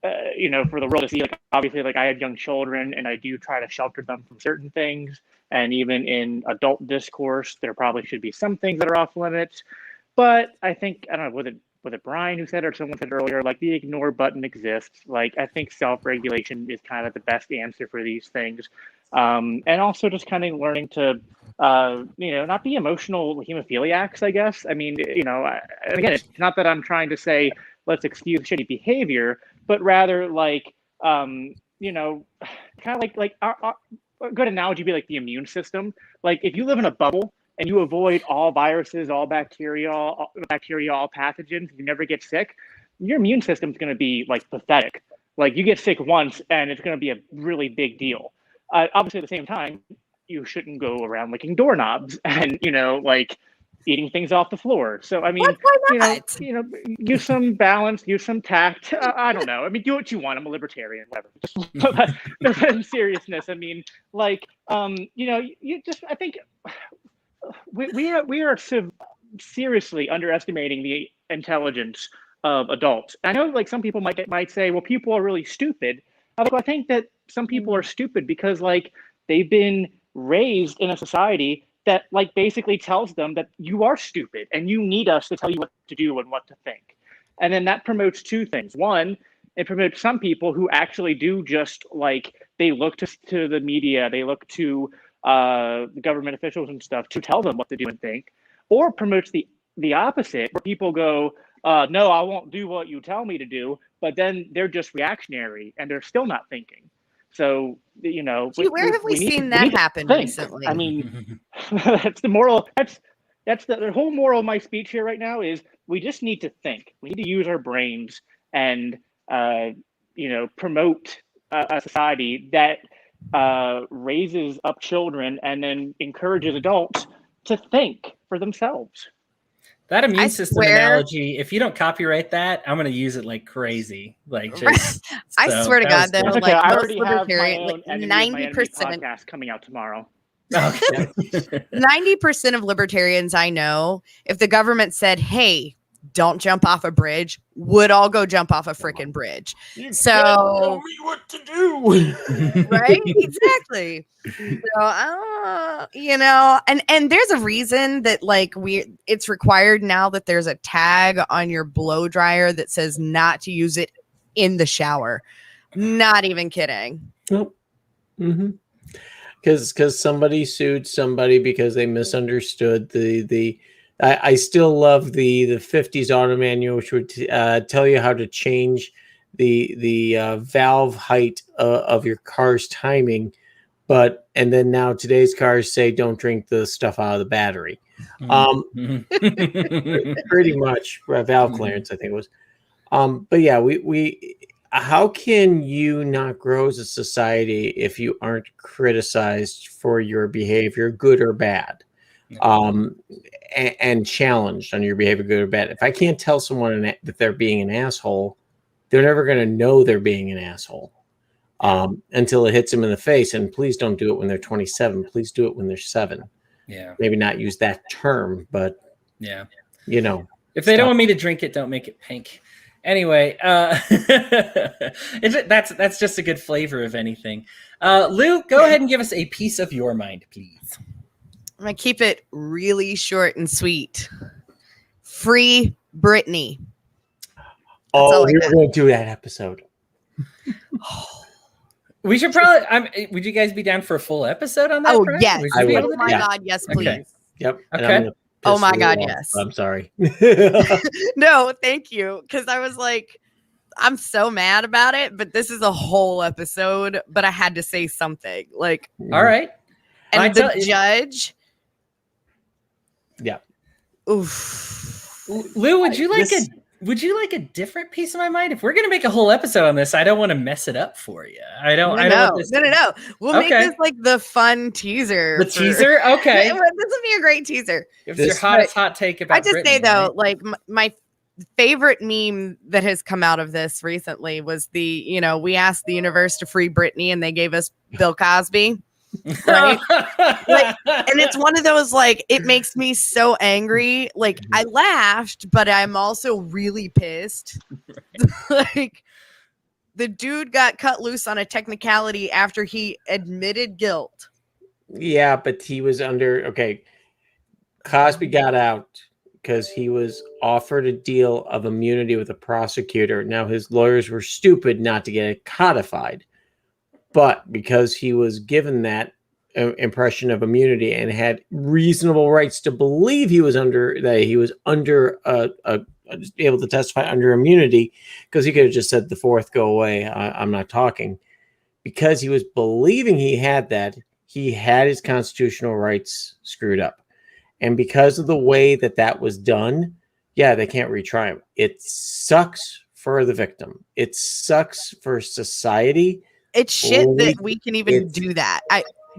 Speaker 5: for the world to see. Like, obviously, like I have young children and I do try to shelter them from certain things. And even in adult discourse, there probably should be some things that are off limits. But I think, I don't know, was it Brian who said it or someone said earlier, like the ignore button exists. Like, I think self-regulation is kind of the best answer for these things. And also just kind of learning to, not be emotional hemophiliacs, I guess. I mean, and again, it's not that I'm trying to say, let's excuse shitty behavior, but rather like, kind of like a good analogy would be like the immune system. Like if you live in a bubble and you avoid all viruses, all bacteria, all pathogens, you never get sick, your immune system's going to be like pathetic. Like you get sick once and it's going to be a really big deal. Obviously, at the same time, you shouldn't go around licking doorknobs and, like eating things off the floor. So, I mean,
Speaker 2: Why not?
Speaker 5: use some balance, use some tact. I don't know. I mean, do what you want. I'm a libertarian, whatever. Just in seriousness. I mean, like, you just, I think we are seriously underestimating the intelligence of adults. I know, like, some people might say, well, people are really stupid. I think that some people are stupid because, like, they've been raised in a society that, like, basically tells them that you are stupid and you need us to tell you what to do and what to think. And then that promotes two things. One, it promotes some people who actually do just, like, they look to the media, they look to the government officials and stuff to tell them what to do and think, or promotes the opposite, where people go, no, I won't do what you tell me to do, but then they're just reactionary and they're still not thinking. So,
Speaker 2: Where have we seen that happen recently?
Speaker 5: I mean, that's the moral. That's the whole moral of my speech here right now is we just need to think. We need to use our brains and, promote a society that raises up children and then encourages adults to think for themselves.
Speaker 1: That immune system analogy, if you don't copyright that, I'm going to use it like crazy. Like, just,
Speaker 2: I swear to God, though,
Speaker 5: okay.
Speaker 2: like
Speaker 5: I
Speaker 2: most
Speaker 5: already have my
Speaker 2: libertarian,
Speaker 5: own
Speaker 2: like 90%
Speaker 5: podcast coming out tomorrow.
Speaker 1: Okay.
Speaker 2: 90% of libertarians I know, if the government said, hey, don't jump off a bridge, would all go jump off a freaking bridge.
Speaker 4: You
Speaker 2: So
Speaker 4: can't tell me what to do.
Speaker 2: right, exactly. So and there's a reason that, like, it's required now that there's a tag on your blow dryer that says not to use it in the shower. Not even kidding.
Speaker 4: Nope. Mm-hmm. Because somebody sued somebody because they misunderstood the I still love the 50s auto manual, which would tell you how to change the valve height of your car's timing, and then now today's cars say don't drink the stuff out of the battery. Pretty much valve clearance, I think it was. But yeah, we how can you not grow as a society if you aren't criticized for your behavior, good or bad? And challenged on your behavior, good or bad. If I can't tell someone that they're being an asshole, they're never going to know they're being an asshole until it hits them in the face. And please don't do it when they're 27. Please do it when they're 7.
Speaker 1: Yeah.
Speaker 4: Maybe not use that term, but
Speaker 1: yeah.
Speaker 4: If
Speaker 1: they don't want me to drink it, don't make it pink. Anyway, that's just a good flavor of anything. Lou, go ahead and give us a piece of your mind, please.
Speaker 2: I'm going to keep it really short and sweet. Free Britney.
Speaker 4: Oh, we were going to do that episode.
Speaker 1: We should probably. Would you guys be down for a full episode on that?
Speaker 2: Oh,
Speaker 1: Brian?
Speaker 2: yes.
Speaker 1: Would you be
Speaker 4: would.
Speaker 1: able to
Speaker 2: Oh,
Speaker 1: do
Speaker 2: my
Speaker 1: that?
Speaker 2: God. Yes, please.
Speaker 1: Okay.
Speaker 4: Yep. And
Speaker 1: Okay.
Speaker 4: I'm gonna
Speaker 2: Oh,
Speaker 4: piss
Speaker 2: my
Speaker 4: Lou
Speaker 2: God,
Speaker 4: off.
Speaker 2: yes.
Speaker 4: I'm sorry.
Speaker 2: No, thank you. Because I was like, I'm so mad about it, but this is a whole episode, but I had to say something. Like,
Speaker 1: All right.
Speaker 2: and the judge.
Speaker 4: Yeah.
Speaker 2: Oof.
Speaker 1: Lou, would you like a different piece of my mind? If we're gonna make a whole episode on this, I don't want to mess it up for you. I don't want this.
Speaker 2: No. We'll make this like the fun teaser.
Speaker 1: Teaser? Okay.
Speaker 2: This will be a great teaser.
Speaker 1: It's your hottest hot take about
Speaker 2: I just
Speaker 1: Britney,
Speaker 2: say though,
Speaker 1: right?
Speaker 2: like my favorite meme that has come out of this recently was we asked the universe to free Britney and they gave us Bill Cosby. Right? And it's one of those, like, it makes me so angry. Like, I laughed, but I'm also really pissed. Like, the dude got cut loose on a technicality after he admitted guilt.
Speaker 4: Yeah, but he was Cosby got out because he was offered a deal of immunity with a prosecutor. Now, his lawyers were stupid not to get it codified. But because he was given that impression of immunity and had reasonable rights to believe he was under able to testify under immunity, because he could have just said the fourth, go away, I'm not talking. Because he was believing he had that, he had his constitutional rights screwed up. And because of the way that was done, yeah, they can't retry him. It sucks for the victim. It sucks for society.
Speaker 2: It's shit that we can even do that.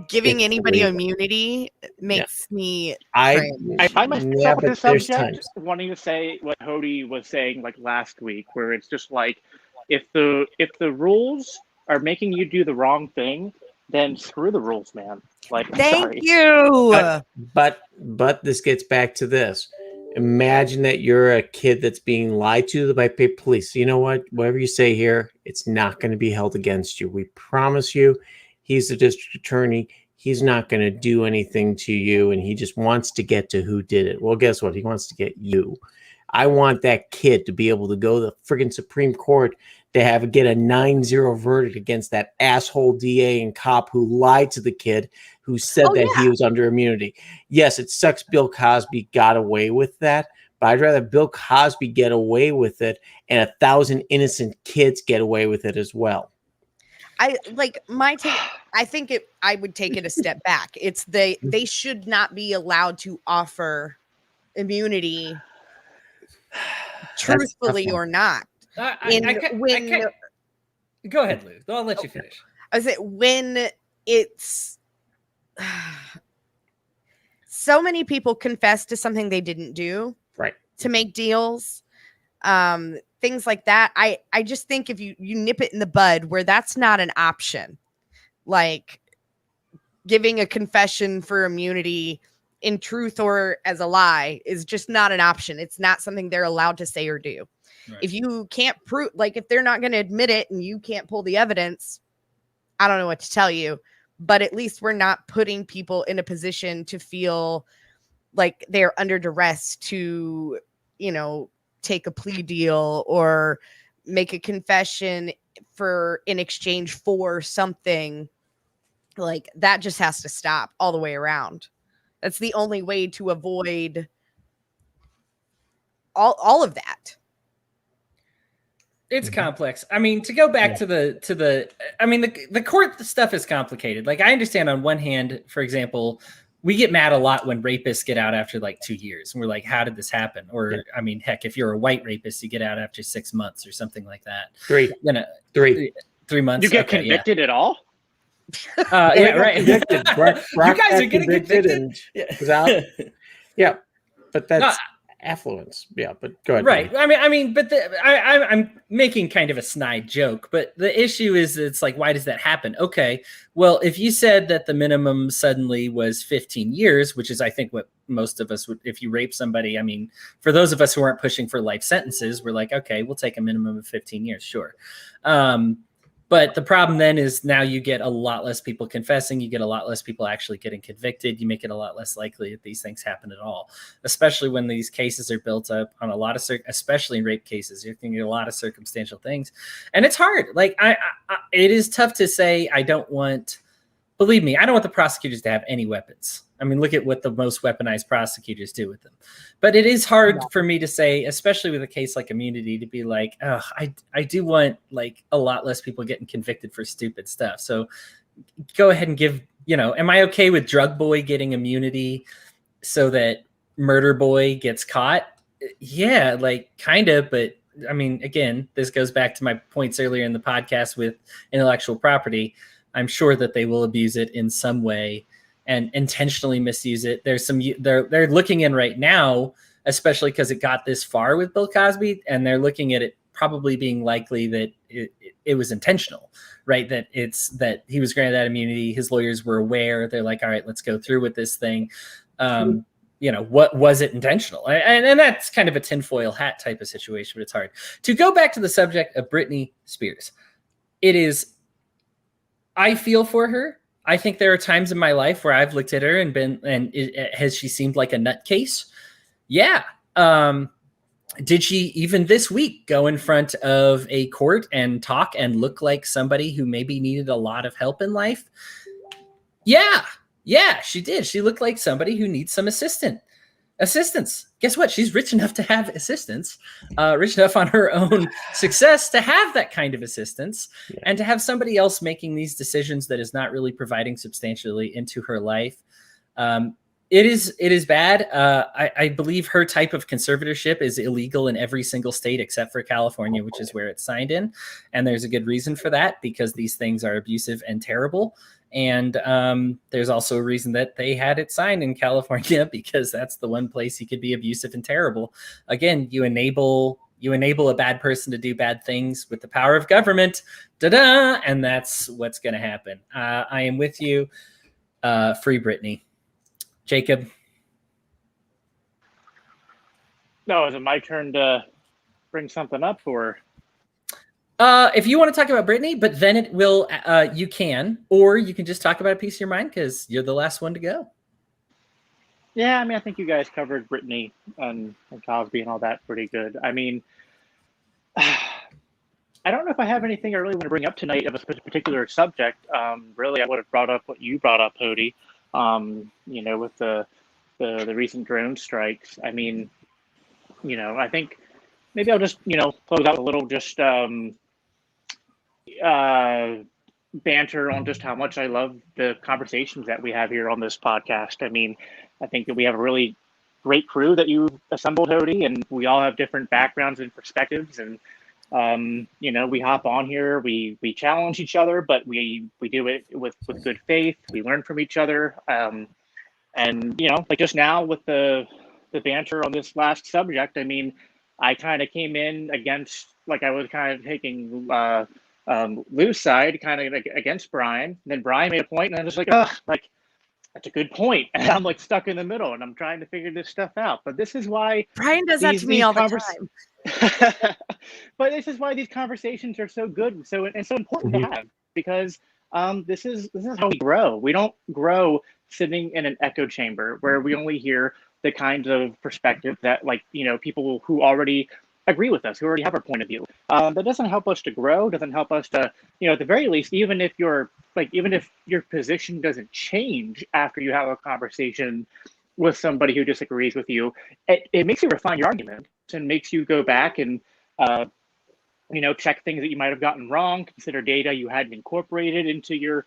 Speaker 2: Giving anybody immunity makes me.
Speaker 5: I find myself with this subject wanting to say what Hody was saying like last week, where it's just like, if the rules are making you do the wrong thing, then screw the rules, man. Like,
Speaker 2: thank you.
Speaker 4: But this gets back to this. Imagine that you're a kid that's being lied to by police. You know what? Whatever you say here, it's not going to be held against you. We promise you. He's the district attorney. He's not going to do anything to you, and he just wants to get to who did it. Well, guess what? He wants to get you. I want that kid to be able to go to the friggin' Supreme Court to get a 9-0 verdict against that asshole DA and cop who lied to the kid who said he was under immunity. Yes, it sucks Bill Cosby got away with that, but I'd rather Bill Cosby get away with it and 1,000 innocent kids get away with it as well.
Speaker 2: I would take it a step back. It's they should not be allowed to offer immunity, truthfully or not.
Speaker 1: Go ahead, Lou. I'll let you finish.
Speaker 2: I say when it's so many people confess to something they didn't do,
Speaker 4: right,
Speaker 2: to make deals, things like that. I just think if you nip it in the bud where that's not an option, like giving a confession for immunity in truth or as a lie is just not an option. It's not something they're allowed to say or do. Right. If you can't prove, like if they're not going to admit it and you can't pull the evidence, I don't know what to tell you, but at least we're not putting people in a position to feel like they're under duress to, take a plea deal or make a confession in exchange for something. Like that just has to stop all the way around. That's the only way to avoid all of that.
Speaker 1: It's complex. I mean, to go back to the court stuff is complicated. Like I understand on one hand, for example, we get mad a lot when rapists get out after like 2 years and we're like, how did this happen? Or, I mean, heck, if you're a white rapist, you get out after 6 months or something like that.
Speaker 4: 3 months.
Speaker 5: You get convicted at all?
Speaker 1: Yeah, right.
Speaker 4: You
Speaker 1: guys are getting convicted.
Speaker 4: Yeah, but that's affluence. Yeah, but go ahead.
Speaker 1: Right.
Speaker 4: Danny.
Speaker 1: But I'm making kind of a snide joke, but the issue is it's like, why does that happen? Okay, well, if you said that the minimum suddenly was 15 years, which is, I think, what most of us would, if you rape somebody, I mean, for those of us who aren't pushing for life sentences, we're like, okay, we'll take a minimum of 15 years, sure. But the problem then is now you get a lot less people confessing. You get a lot less people actually getting convicted. You make it a lot less likely that these things happen at all, especially when these cases are built up on a lot of, especially in rape cases, you're thinking a lot of circumstantial things. And it's hard. Like it is tough to say, believe me, I don't want the prosecutors to have any weapons. I mean, look at what the most weaponized prosecutors do with them. But it is hard for me to say, especially with a case like immunity, to be like, oh, I do want like a lot less people getting convicted for stupid stuff. So go ahead and give, am I okay with drug boy getting immunity so that murder boy gets caught? Yeah, like kind of, but I mean, again, this goes back to my points earlier in the podcast with intellectual property. I'm sure that they will abuse it in some way and intentionally misuse it. There's some, they're looking in right now, especially because it got this far with Bill Cosby, and they're looking at it probably being likely that it was intentional, right? That he was granted that immunity. His lawyers were aware. They're like, all right, let's go through with this thing. What was it intentional? And that's kind of a tinfoil hat type of situation, but it's hard. To go back to the subject of Britney Spears, I feel for her. I think there are times in my life where I've looked at her has she seemed like a nutcase? Yeah. Did she even this week go in front of a court and talk and look like somebody who maybe needed a lot of help in life? Yeah, she did. She looked like somebody who needs some assistance. Guess what? She's rich enough to have assistance, rich enough on her own success to have that kind of assistance, and to have somebody else making these decisions that is not really providing substantially into her life. It is bad. I believe her type of conservatorship is illegal in every single state except for California, which is where it's signed in. And there's a good reason for that, because these things are abusive and terrible. And there's also a reason that they had it signed in California, because that's the one place you could be abusive and terrible. Again, you enable a bad person to do bad things with the power of government, and that's what's going to happen. I am with you. Free Britney. Jacob?
Speaker 5: No, is it my turn to bring something up, or?
Speaker 1: If you want to talk about Britney, but then it will, you can, or you can just talk about a piece of your mind because you're the last one to go.
Speaker 5: Yeah, I mean, I think you guys covered Britney and Cosby and all that pretty good. I mean, I don't know if I have anything I really want to bring up tonight of a particular subject. Really, I would have brought up what you brought up, Hody. With the recent drone strikes. I mean, I think maybe I'll just, close out a little banter on just how much I love the conversations that we have here on this podcast. I mean, I think that we have a really great crew that you assembled, Hody, and we all have different backgrounds and perspectives. And, we hop on here, we challenge each other, but we do it with good faith. We learn from each other. And, like just now with the banter on this last subject, I mean, I kind of came in against, like I was kind of taking Lou's side, kind of against Brian. And then Brian made a point, and I'm just like, that's a good point. And I'm like stuck in the middle, and I'm trying to figure this stuff out. But this is why
Speaker 2: Brian does that to me all the time.
Speaker 5: But this is why these conversations are so good and so important to have, because this is how we grow. We don't grow sitting in an echo chamber where we only hear the kinds of perspective that, people who already agree with us, who already have our point of view. That doesn't help us to grow, doesn't help us to, at the very least, even if your position doesn't change after you have a conversation with somebody who disagrees with you, it makes you refine your argument and makes you go back and, check things that you might have gotten wrong, consider data you hadn't incorporated into your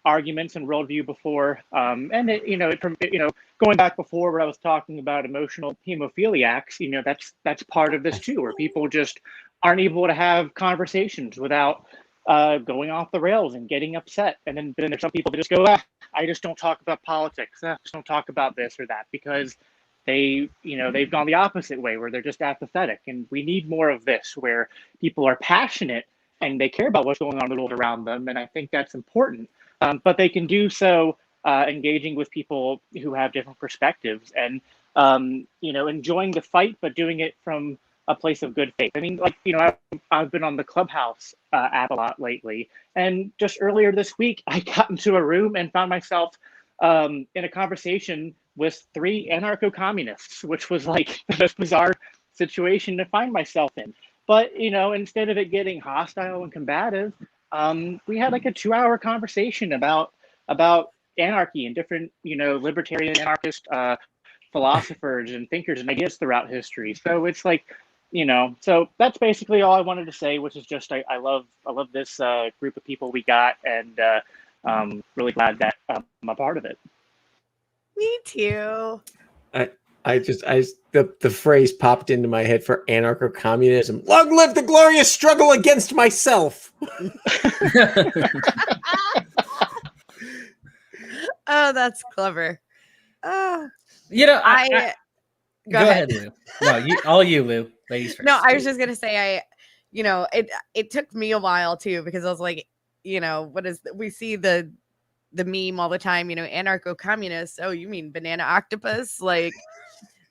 Speaker 5: arguments and worldview before. Going back before where I was talking about emotional hemophiliacs, that's part of this too, where people just aren't able to have conversations without going off the rails and getting upset. And then there's some people that just go, I just don't talk about politics. I just don't talk about this or that, because they've gone the opposite way where they're just apathetic. And we need more of this, where people are passionate and they care about what's going on in the world around them. And I think that's important. But they can do so engaging with people who have different perspectives and, enjoying the fight, but doing it from a place of good faith. I mean, I've been on the Clubhouse app a lot lately. And just earlier this week, I got into a room and found myself in a conversation with 3 anarcho-communists, which was like the most bizarre situation to find myself in. But, instead of it getting hostile and combative, we had like a 2-hour conversation about anarchy and different, libertarian anarchist philosophers and thinkers and ideas throughout history. So it's like, so that's basically all I wanted to say, which is just I love this group of people we got, and really glad that I'm a part of it.
Speaker 2: Me too.
Speaker 4: The phrase popped into my head for anarcho-communism. Long live the glorious struggle against myself.
Speaker 2: Oh, that's clever. Oh,
Speaker 1: I go ahead, Lou. No, you, Lou. Ladies first.
Speaker 2: No, I was just gonna say it took me a while too, because I was like, we see the meme all the time, anarcho-communists. Oh, you mean banana octopus? Like,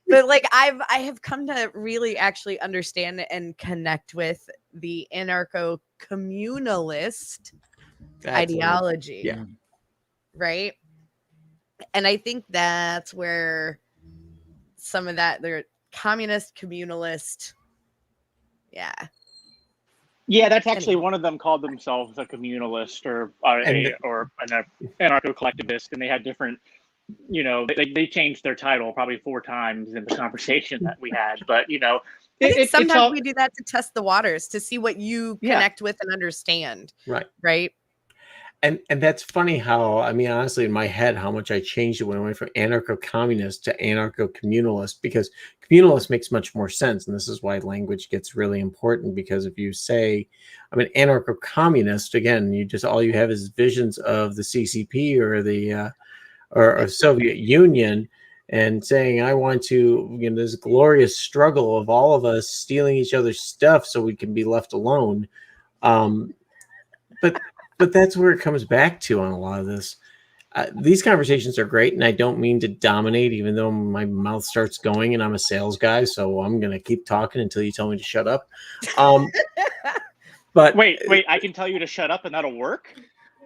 Speaker 2: but like I have come to really actually understand and connect with the anarcho-communalist ideology.
Speaker 4: Yeah.
Speaker 2: Right. And I think that's where some of that, they're communist, communalist. Yeah.
Speaker 5: Yeah, that's actually one of them called themselves a communalist or an anarcho-collectivist, and they had different, they changed their title probably 4 times in the conversation that we had. But
Speaker 2: I think sometimes we do that to test the waters, to see what you connect with and understand. Right.
Speaker 4: And that's funny how, I mean, honestly, in my head, how much I changed it when I went from anarcho-communist to anarcho-communalist, because communalist makes much more sense. And this is why language gets really important, because if you say, I'm an anarcho-communist, again, all you have is visions of the CCP or the or Soviet Union, and saying, I want to, this glorious struggle of all of us stealing each other's stuff so we can be left alone. But that's where it comes back to on a lot of this. These conversations are great, and I don't mean to dominate, even though my mouth starts going and I'm a sales guy, so I'm going to keep talking until you tell me to shut up. But
Speaker 5: wait, I can tell you to shut up and that'll work?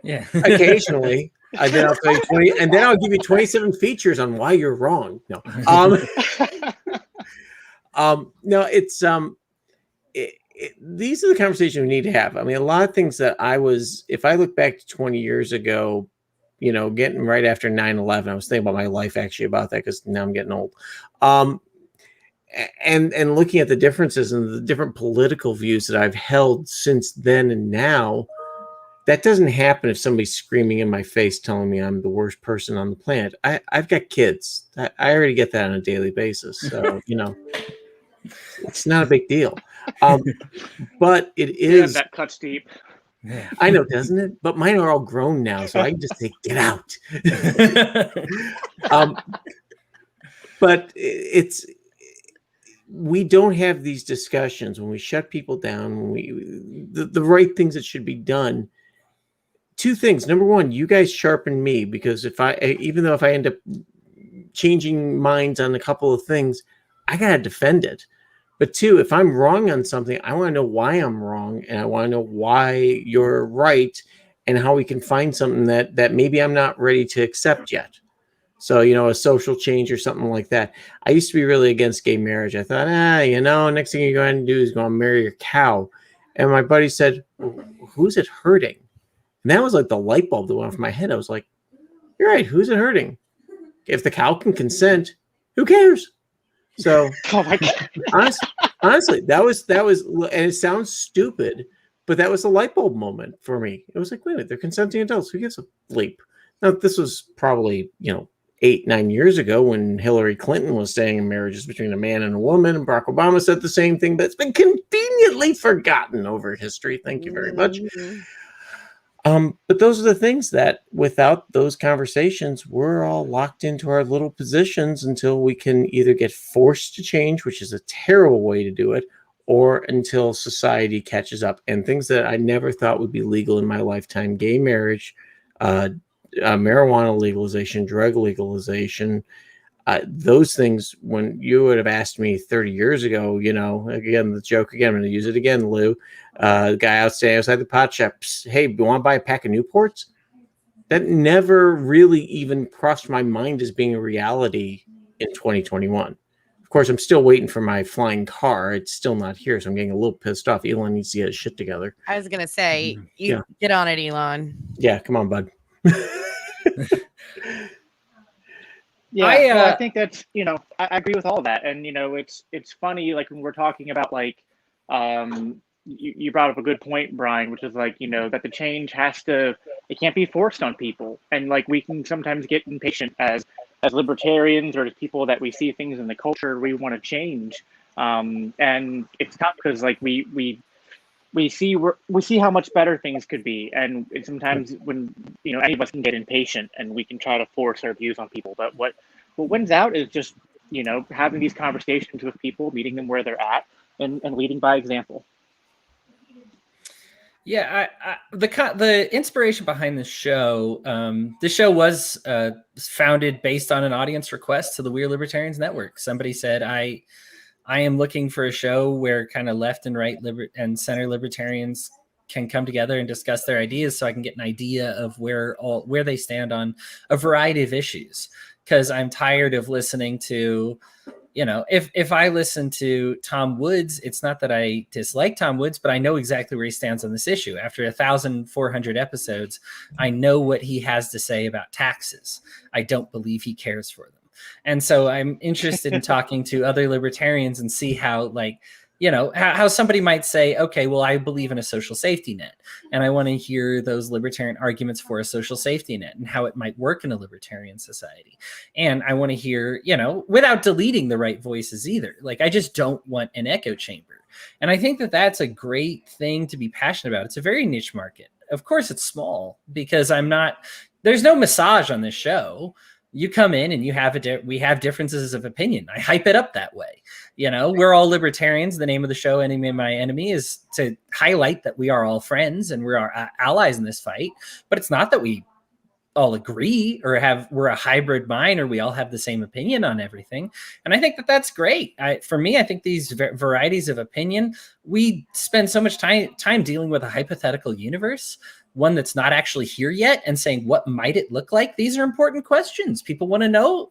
Speaker 1: Yeah.
Speaker 4: Occasionally. Then I'll tell you 20, and then I'll give you 27 features on why you're wrong. No. No, it's these are the conversations we need to have. I mean, a lot of things that if I look back to 20 years ago, getting right after 9/11, I was thinking about my life actually about that, because now I'm getting old. And looking at the differences and the different political views that I've held since then and now, that doesn't happen if somebody's screaming in my face telling me I'm the worst person on the planet. I've got kids. I already get that on a daily basis. So, it's not a big deal. But it is.
Speaker 5: That cuts deep.
Speaker 1: Yeah.
Speaker 4: I know, doesn't it? But mine are all grown now, so I can just say, get out. But we don't have these discussions when we shut people down, when the right things that should be done. 2 things. Number one, you guys sharpen me, because even though if I end up changing minds on a couple of things, I got to defend it. But 2, if I'm wrong on something, I want to know why I'm wrong, and I want to know why you're right, and how we can find something that maybe I'm not ready to accept yet. So, a social change or something like that. I used to be really against gay marriage. I thought, next thing you're going to do is go and marry a cow. And my buddy said, who's it hurting? And that was like the light bulb that went off in my head. I was like, you're right. Who's it hurting? If the cow can consent, who cares? So,
Speaker 5: oh my God.
Speaker 4: honestly, that was, and it sounds stupid, but that was a light bulb moment for me. It was like, wait a minute, they're consenting adults. Who gives a bleep? Now, this was probably, 8-9 years ago when Hillary Clinton was saying marriage is between a man and a woman, and Barack Obama said the same thing, but it's been conveniently forgotten over history. Thank you very much. But those are the things that without those conversations, we're all locked into our little positions until we can either get forced to change, which is a terrible way to do it, or until society catches up. And things that I never thought would be legal in my lifetime: gay marriage, marijuana legalization, drug legalization. Those things, when you would have asked me 30 years ago, again, the joke again, I'm going to use it again, Lou, the guy outside the pot shops, hey, you want to buy a pack of Newports? That never really even crossed my mind as being a reality in 2021. Of course, I'm still waiting for my flying car. It's still not here, so I'm getting a little pissed off. Elon needs to get his shit together.
Speaker 2: I was going to say, get on it, Elon.
Speaker 4: Yeah, come on, bud.
Speaker 5: Yeah, well, I think that's, I agree with all that. And, it's funny, like when we're talking about like, you brought up a good point, Brian, which is like, that the change it can't be forced on people. And like, we can sometimes get impatient as libertarians or as people that we see things in the culture we want to change. And it's tough because like we see how much better things could be. And sometimes when, any of us can get impatient and we can try to force our views on people. But what wins out is just, having these conversations with people, meeting them where they're at and leading by example.
Speaker 1: Yeah, the inspiration behind this show was founded based on an audience request to the We're Libertarians Network. Somebody said, I am looking for a show where kind of left and right and center libertarians can come together and discuss their ideas, so I can get an idea of where they stand on a variety of issues. Because I'm tired of listening to, if I listen to Tom Woods, it's not that I dislike Tom Woods, but I know exactly where he stands on this issue. After 1,400 episodes, I know what he has to say about taxes. I don't believe he cares for them. And so I'm interested in talking to other libertarians and see how, how somebody might say, okay, well, I believe in a social safety net. And I want to hear those libertarian arguments for a social safety net and how it might work in a libertarian society. And I want to hear, without deleting the right voices either. Like, I just don't want an echo chamber. And I think that that's a great thing to be passionate about. It's a very niche market. Of course, it's small because there's no massage on this show. You come in and we have differences of opinion. I hype it up that way. We're all libertarians. The name of the show, Enemy of My Enemy, is to highlight that we are all friends and we're our allies in this fight. But it's not that we all agree or we're a hybrid mind or we all have the same opinion on everything. And I think that that's great. For me, I think these varieties of opinion, we spend so much time dealing with a hypothetical universe, one that's not actually here yet, and saying, what might it look like? These are important questions. People want to know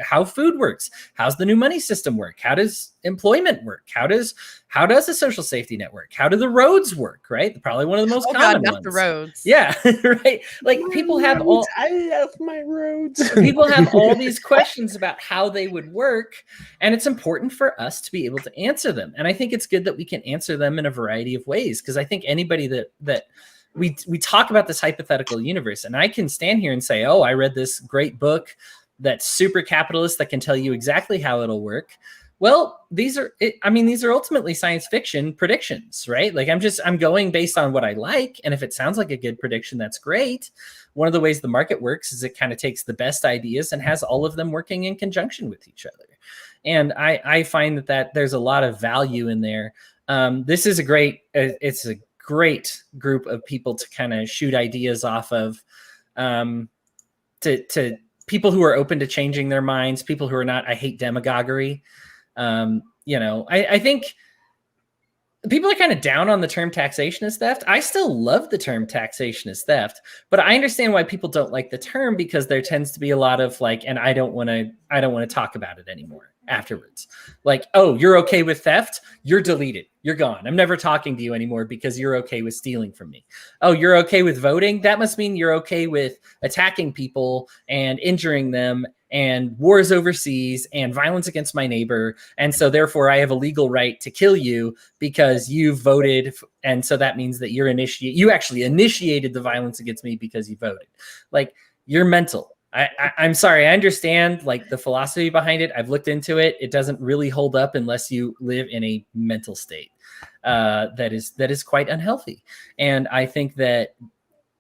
Speaker 1: how food works. How's the new money system work? How does employment work? How does a social safety net work? How do the roads work? Right? Probably one of the most common ones.
Speaker 2: The roads.
Speaker 1: Yeah, right. Like people have all.
Speaker 4: I love my roads.
Speaker 1: People have all these questions about how they would work, and it's important for us to be able to answer them. And I think it's good that we can answer them in a variety of ways, because I think anybody that we talk about this hypothetical universe, and I can stand here and say, oh, I read this great book that's super capitalist that can tell you exactly how it'll work. Well, these are ultimately science fiction predictions, right? Like I'm going based on what I like. And if it sounds like a good prediction, that's great. One of the ways the market works is it kind of takes the best ideas and has all of them working in conjunction with each other. And I find that there's a lot of value in there. This is it's a great group of people to kind of shoot ideas off of, to people who are open to changing their minds, people who are not. I hate demagoguery. I think people are kind of down on the term taxation as theft. I still love the term taxation as theft, but I understand why people don't like the term, because there tends to be a lot of and I don't want to talk about it anymore afterwards. Like, oh, you're okay with theft? You're deleted. You're gone. I'm never talking to you anymore because you're okay with stealing from me. Oh, you're okay with voting? That must mean you're okay with attacking people and injuring them and wars overseas and violence against my neighbor. And so therefore I have a legal right to kill you because you voted. And so that means that you actually initiated the violence against me because you voted. Like, you're mental. I'm sorry. I understand the philosophy behind it. I've looked into it. It doesn't really hold up unless you live in a mental state that is quite unhealthy. And I think that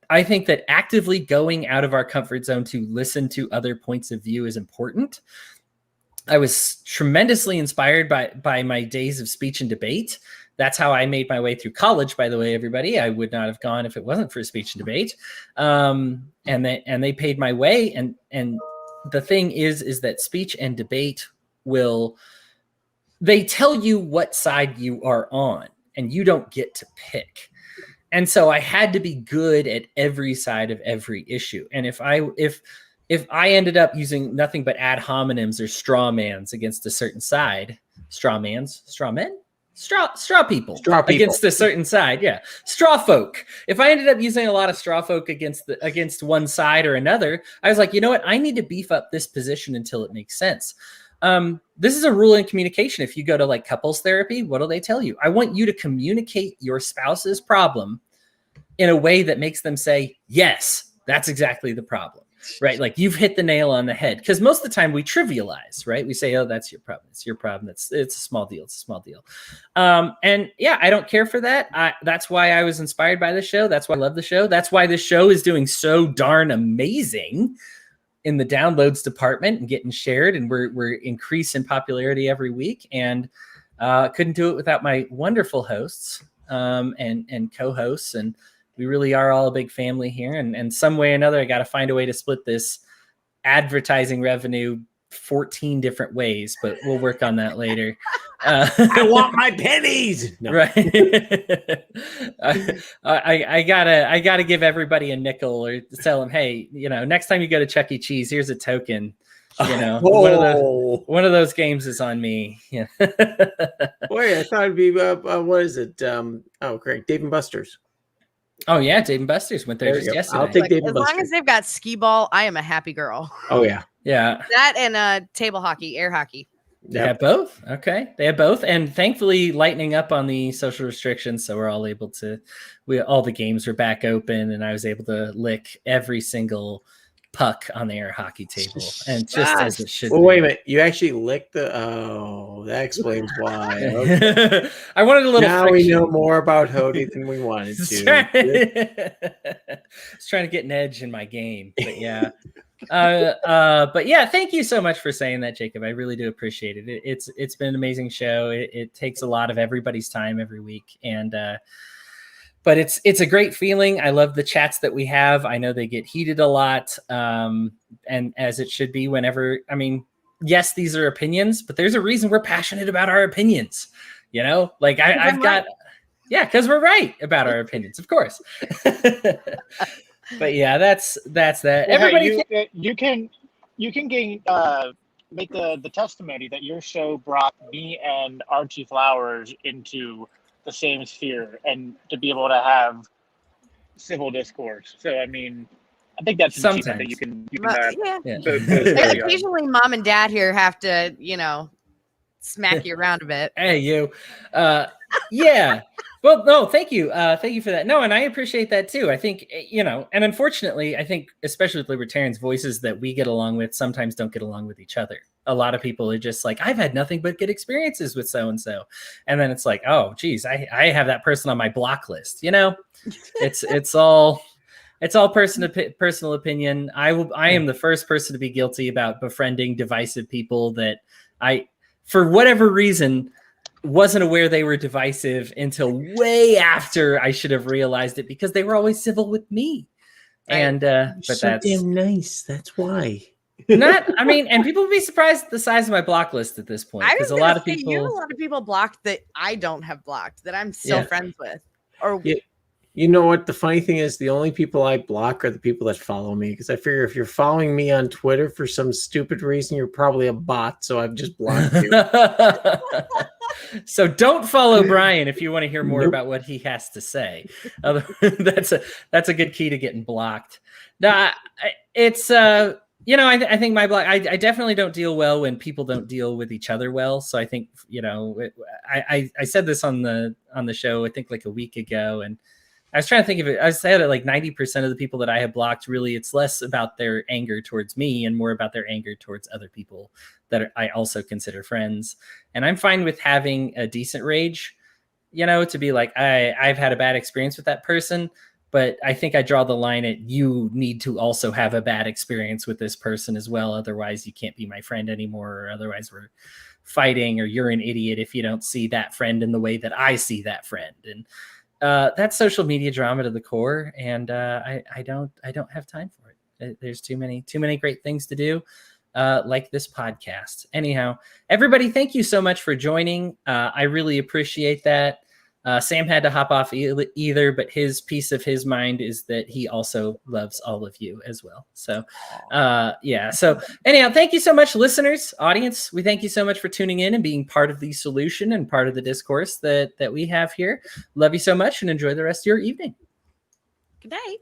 Speaker 1: I think that actively going out of our comfort zone to listen to other points of view is important. I was tremendously inspired by my days of speech and debate. That's how I made my way through college, by the way, everybody. I would not have gone if it wasn't for speech and debate. And they paid my way. And the thing is that speech and debate they tell you what side you are on, and you don't get to pick. And so I had to be good at every side of every issue. And if I ended up using nothing but ad hominems or straw mans against a certain side, straw men, straw people against a certain side. Yeah. Straw folk. If I ended up using a lot of straw folk against one side or another, I was like, you know what? I need to beef up this position until it makes sense. This is a rule in communication. If you go to like couples therapy, what do they tell you? I want you to communicate your spouse's problem in a way that makes them say, yes, that's exactly the problem. Right? Like you've hit the nail on the head. Because most of the time we trivialize, right? We say, oh, that's your problem. It's your problem. It's a small deal. It's a small deal. And yeah, I don't care for that. That's why I was inspired by the show. That's why I love the show. That's why the show is doing so darn amazing in the downloads department and getting shared. And we're increasing popularity every week. And couldn't do it without my wonderful hosts and co-hosts. And we really are all a big family here. And some way or another, I got to find a way to split this advertising revenue 14 different ways, but we'll work on that later.
Speaker 4: I want my pennies. No.
Speaker 1: Right. I gotta give everybody a nickel or tell them, hey, next time you go to Chuck E. Cheese, here's a token. One of those games is on me. Yeah.
Speaker 4: Wait, I thought it'd be what is it? Great, Dave and Buster's.
Speaker 1: Oh yeah, Dave and Buster's went there just yesterday.
Speaker 4: I'll take Dave and Buster's.
Speaker 2: As long as they've got skee ball, I am a happy girl.
Speaker 4: Oh yeah.
Speaker 2: That and table hockey, air hockey.
Speaker 1: They have both. Okay, they have both, and thankfully lightening up on the social restrictions, so we're all able to. All the games were back open, and I was able to lick every single puck on the air hockey table, and just as it should.
Speaker 4: Well, wait a minute, you actually licked the. Oh, that explains why. Okay.
Speaker 1: I wanted a little.
Speaker 4: Now
Speaker 1: friction.
Speaker 4: we know more about Hody than we wanted to.
Speaker 1: I was trying to get an edge in my game, but yeah. But yeah, thank you so much for saying that, Jacob. I really do appreciate it. It's been an amazing show. It takes a lot of everybody's time every week, and but it's a great feeling. I love the chats that we have. I know they get heated a lot, and as it should be. Whenever, I mean, yes, these are opinions, but there's a reason we're passionate about our opinions. Like I've got, because we're right about our opinions, of course. But yeah, that's that.
Speaker 5: Well,
Speaker 1: Everybody,
Speaker 5: you can gain make the testimony that your show brought me and Archie Flowers into the same sphere, and to be able to have civil discourse. So I mean, I think that's an achievement that you can
Speaker 2: Occasionally, mom and dad here have to smack you around a bit.
Speaker 1: Hey, you. Yeah. Well, no, thank you. Thank you for that. No, and I appreciate that too. I think, and unfortunately, I think, especially with libertarians, voices that we get along with sometimes don't get along with each other. A lot of people are just like, I've had nothing but good experiences with so-and-so. And then it's like, oh, geez, I have that person on my block list. It's all personal opinion. I am the first person to be guilty about befriending divisive people that I, for whatever reason, wasn't aware they were divisive until way after I should have realized it, because they were always civil with me. And but
Speaker 4: so
Speaker 1: that's
Speaker 4: damn nice. That's why.
Speaker 1: And people would be surprised at the size of my block list at this point, because a lot of people,
Speaker 2: you have a lot of people blocked that I don't have blocked that I'm still friends with. Or
Speaker 4: you know what? The funny thing is, the only people I block are the people that follow me, because I figure if you're following me on Twitter for some stupid reason, you're probably a bot. So I've just blocked you.
Speaker 1: So don't follow Brian if you want to hear more about what he has to say. That's a good key to getting blocked. No, it's I think my block. I definitely don't deal well when people don't deal with each other well. So I think I said this on the show, I think like a week ago, and I was trying to think of it. I said that like 90% of the people that I have blocked, really, it's less about their anger towards me and more about their anger towards other people that I also consider friends. And I'm fine with having a decent rage, to be like, I've had a bad experience with that person, But I think I draw the line at you need to also have a bad experience with this person as well. Otherwise, you can't be my friend anymore. Or otherwise, we're fighting, or you're an idiot if you don't see that friend in the way that I see that friend. And that's social media drama to the core. And I don't have time for it. There's too many great things to do. Like this podcast. Anyhow, everybody, thank you so much for joining. I really appreciate that. Sam had to hop off either, but his piece of his mind is that he also loves all of you as well. So, yeah. So anyhow, thank you so much, listeners, audience. We thank you so much for tuning in and being part of the solution and part of the discourse that we have here. Love you so much and enjoy the rest of your evening.
Speaker 2: Good night.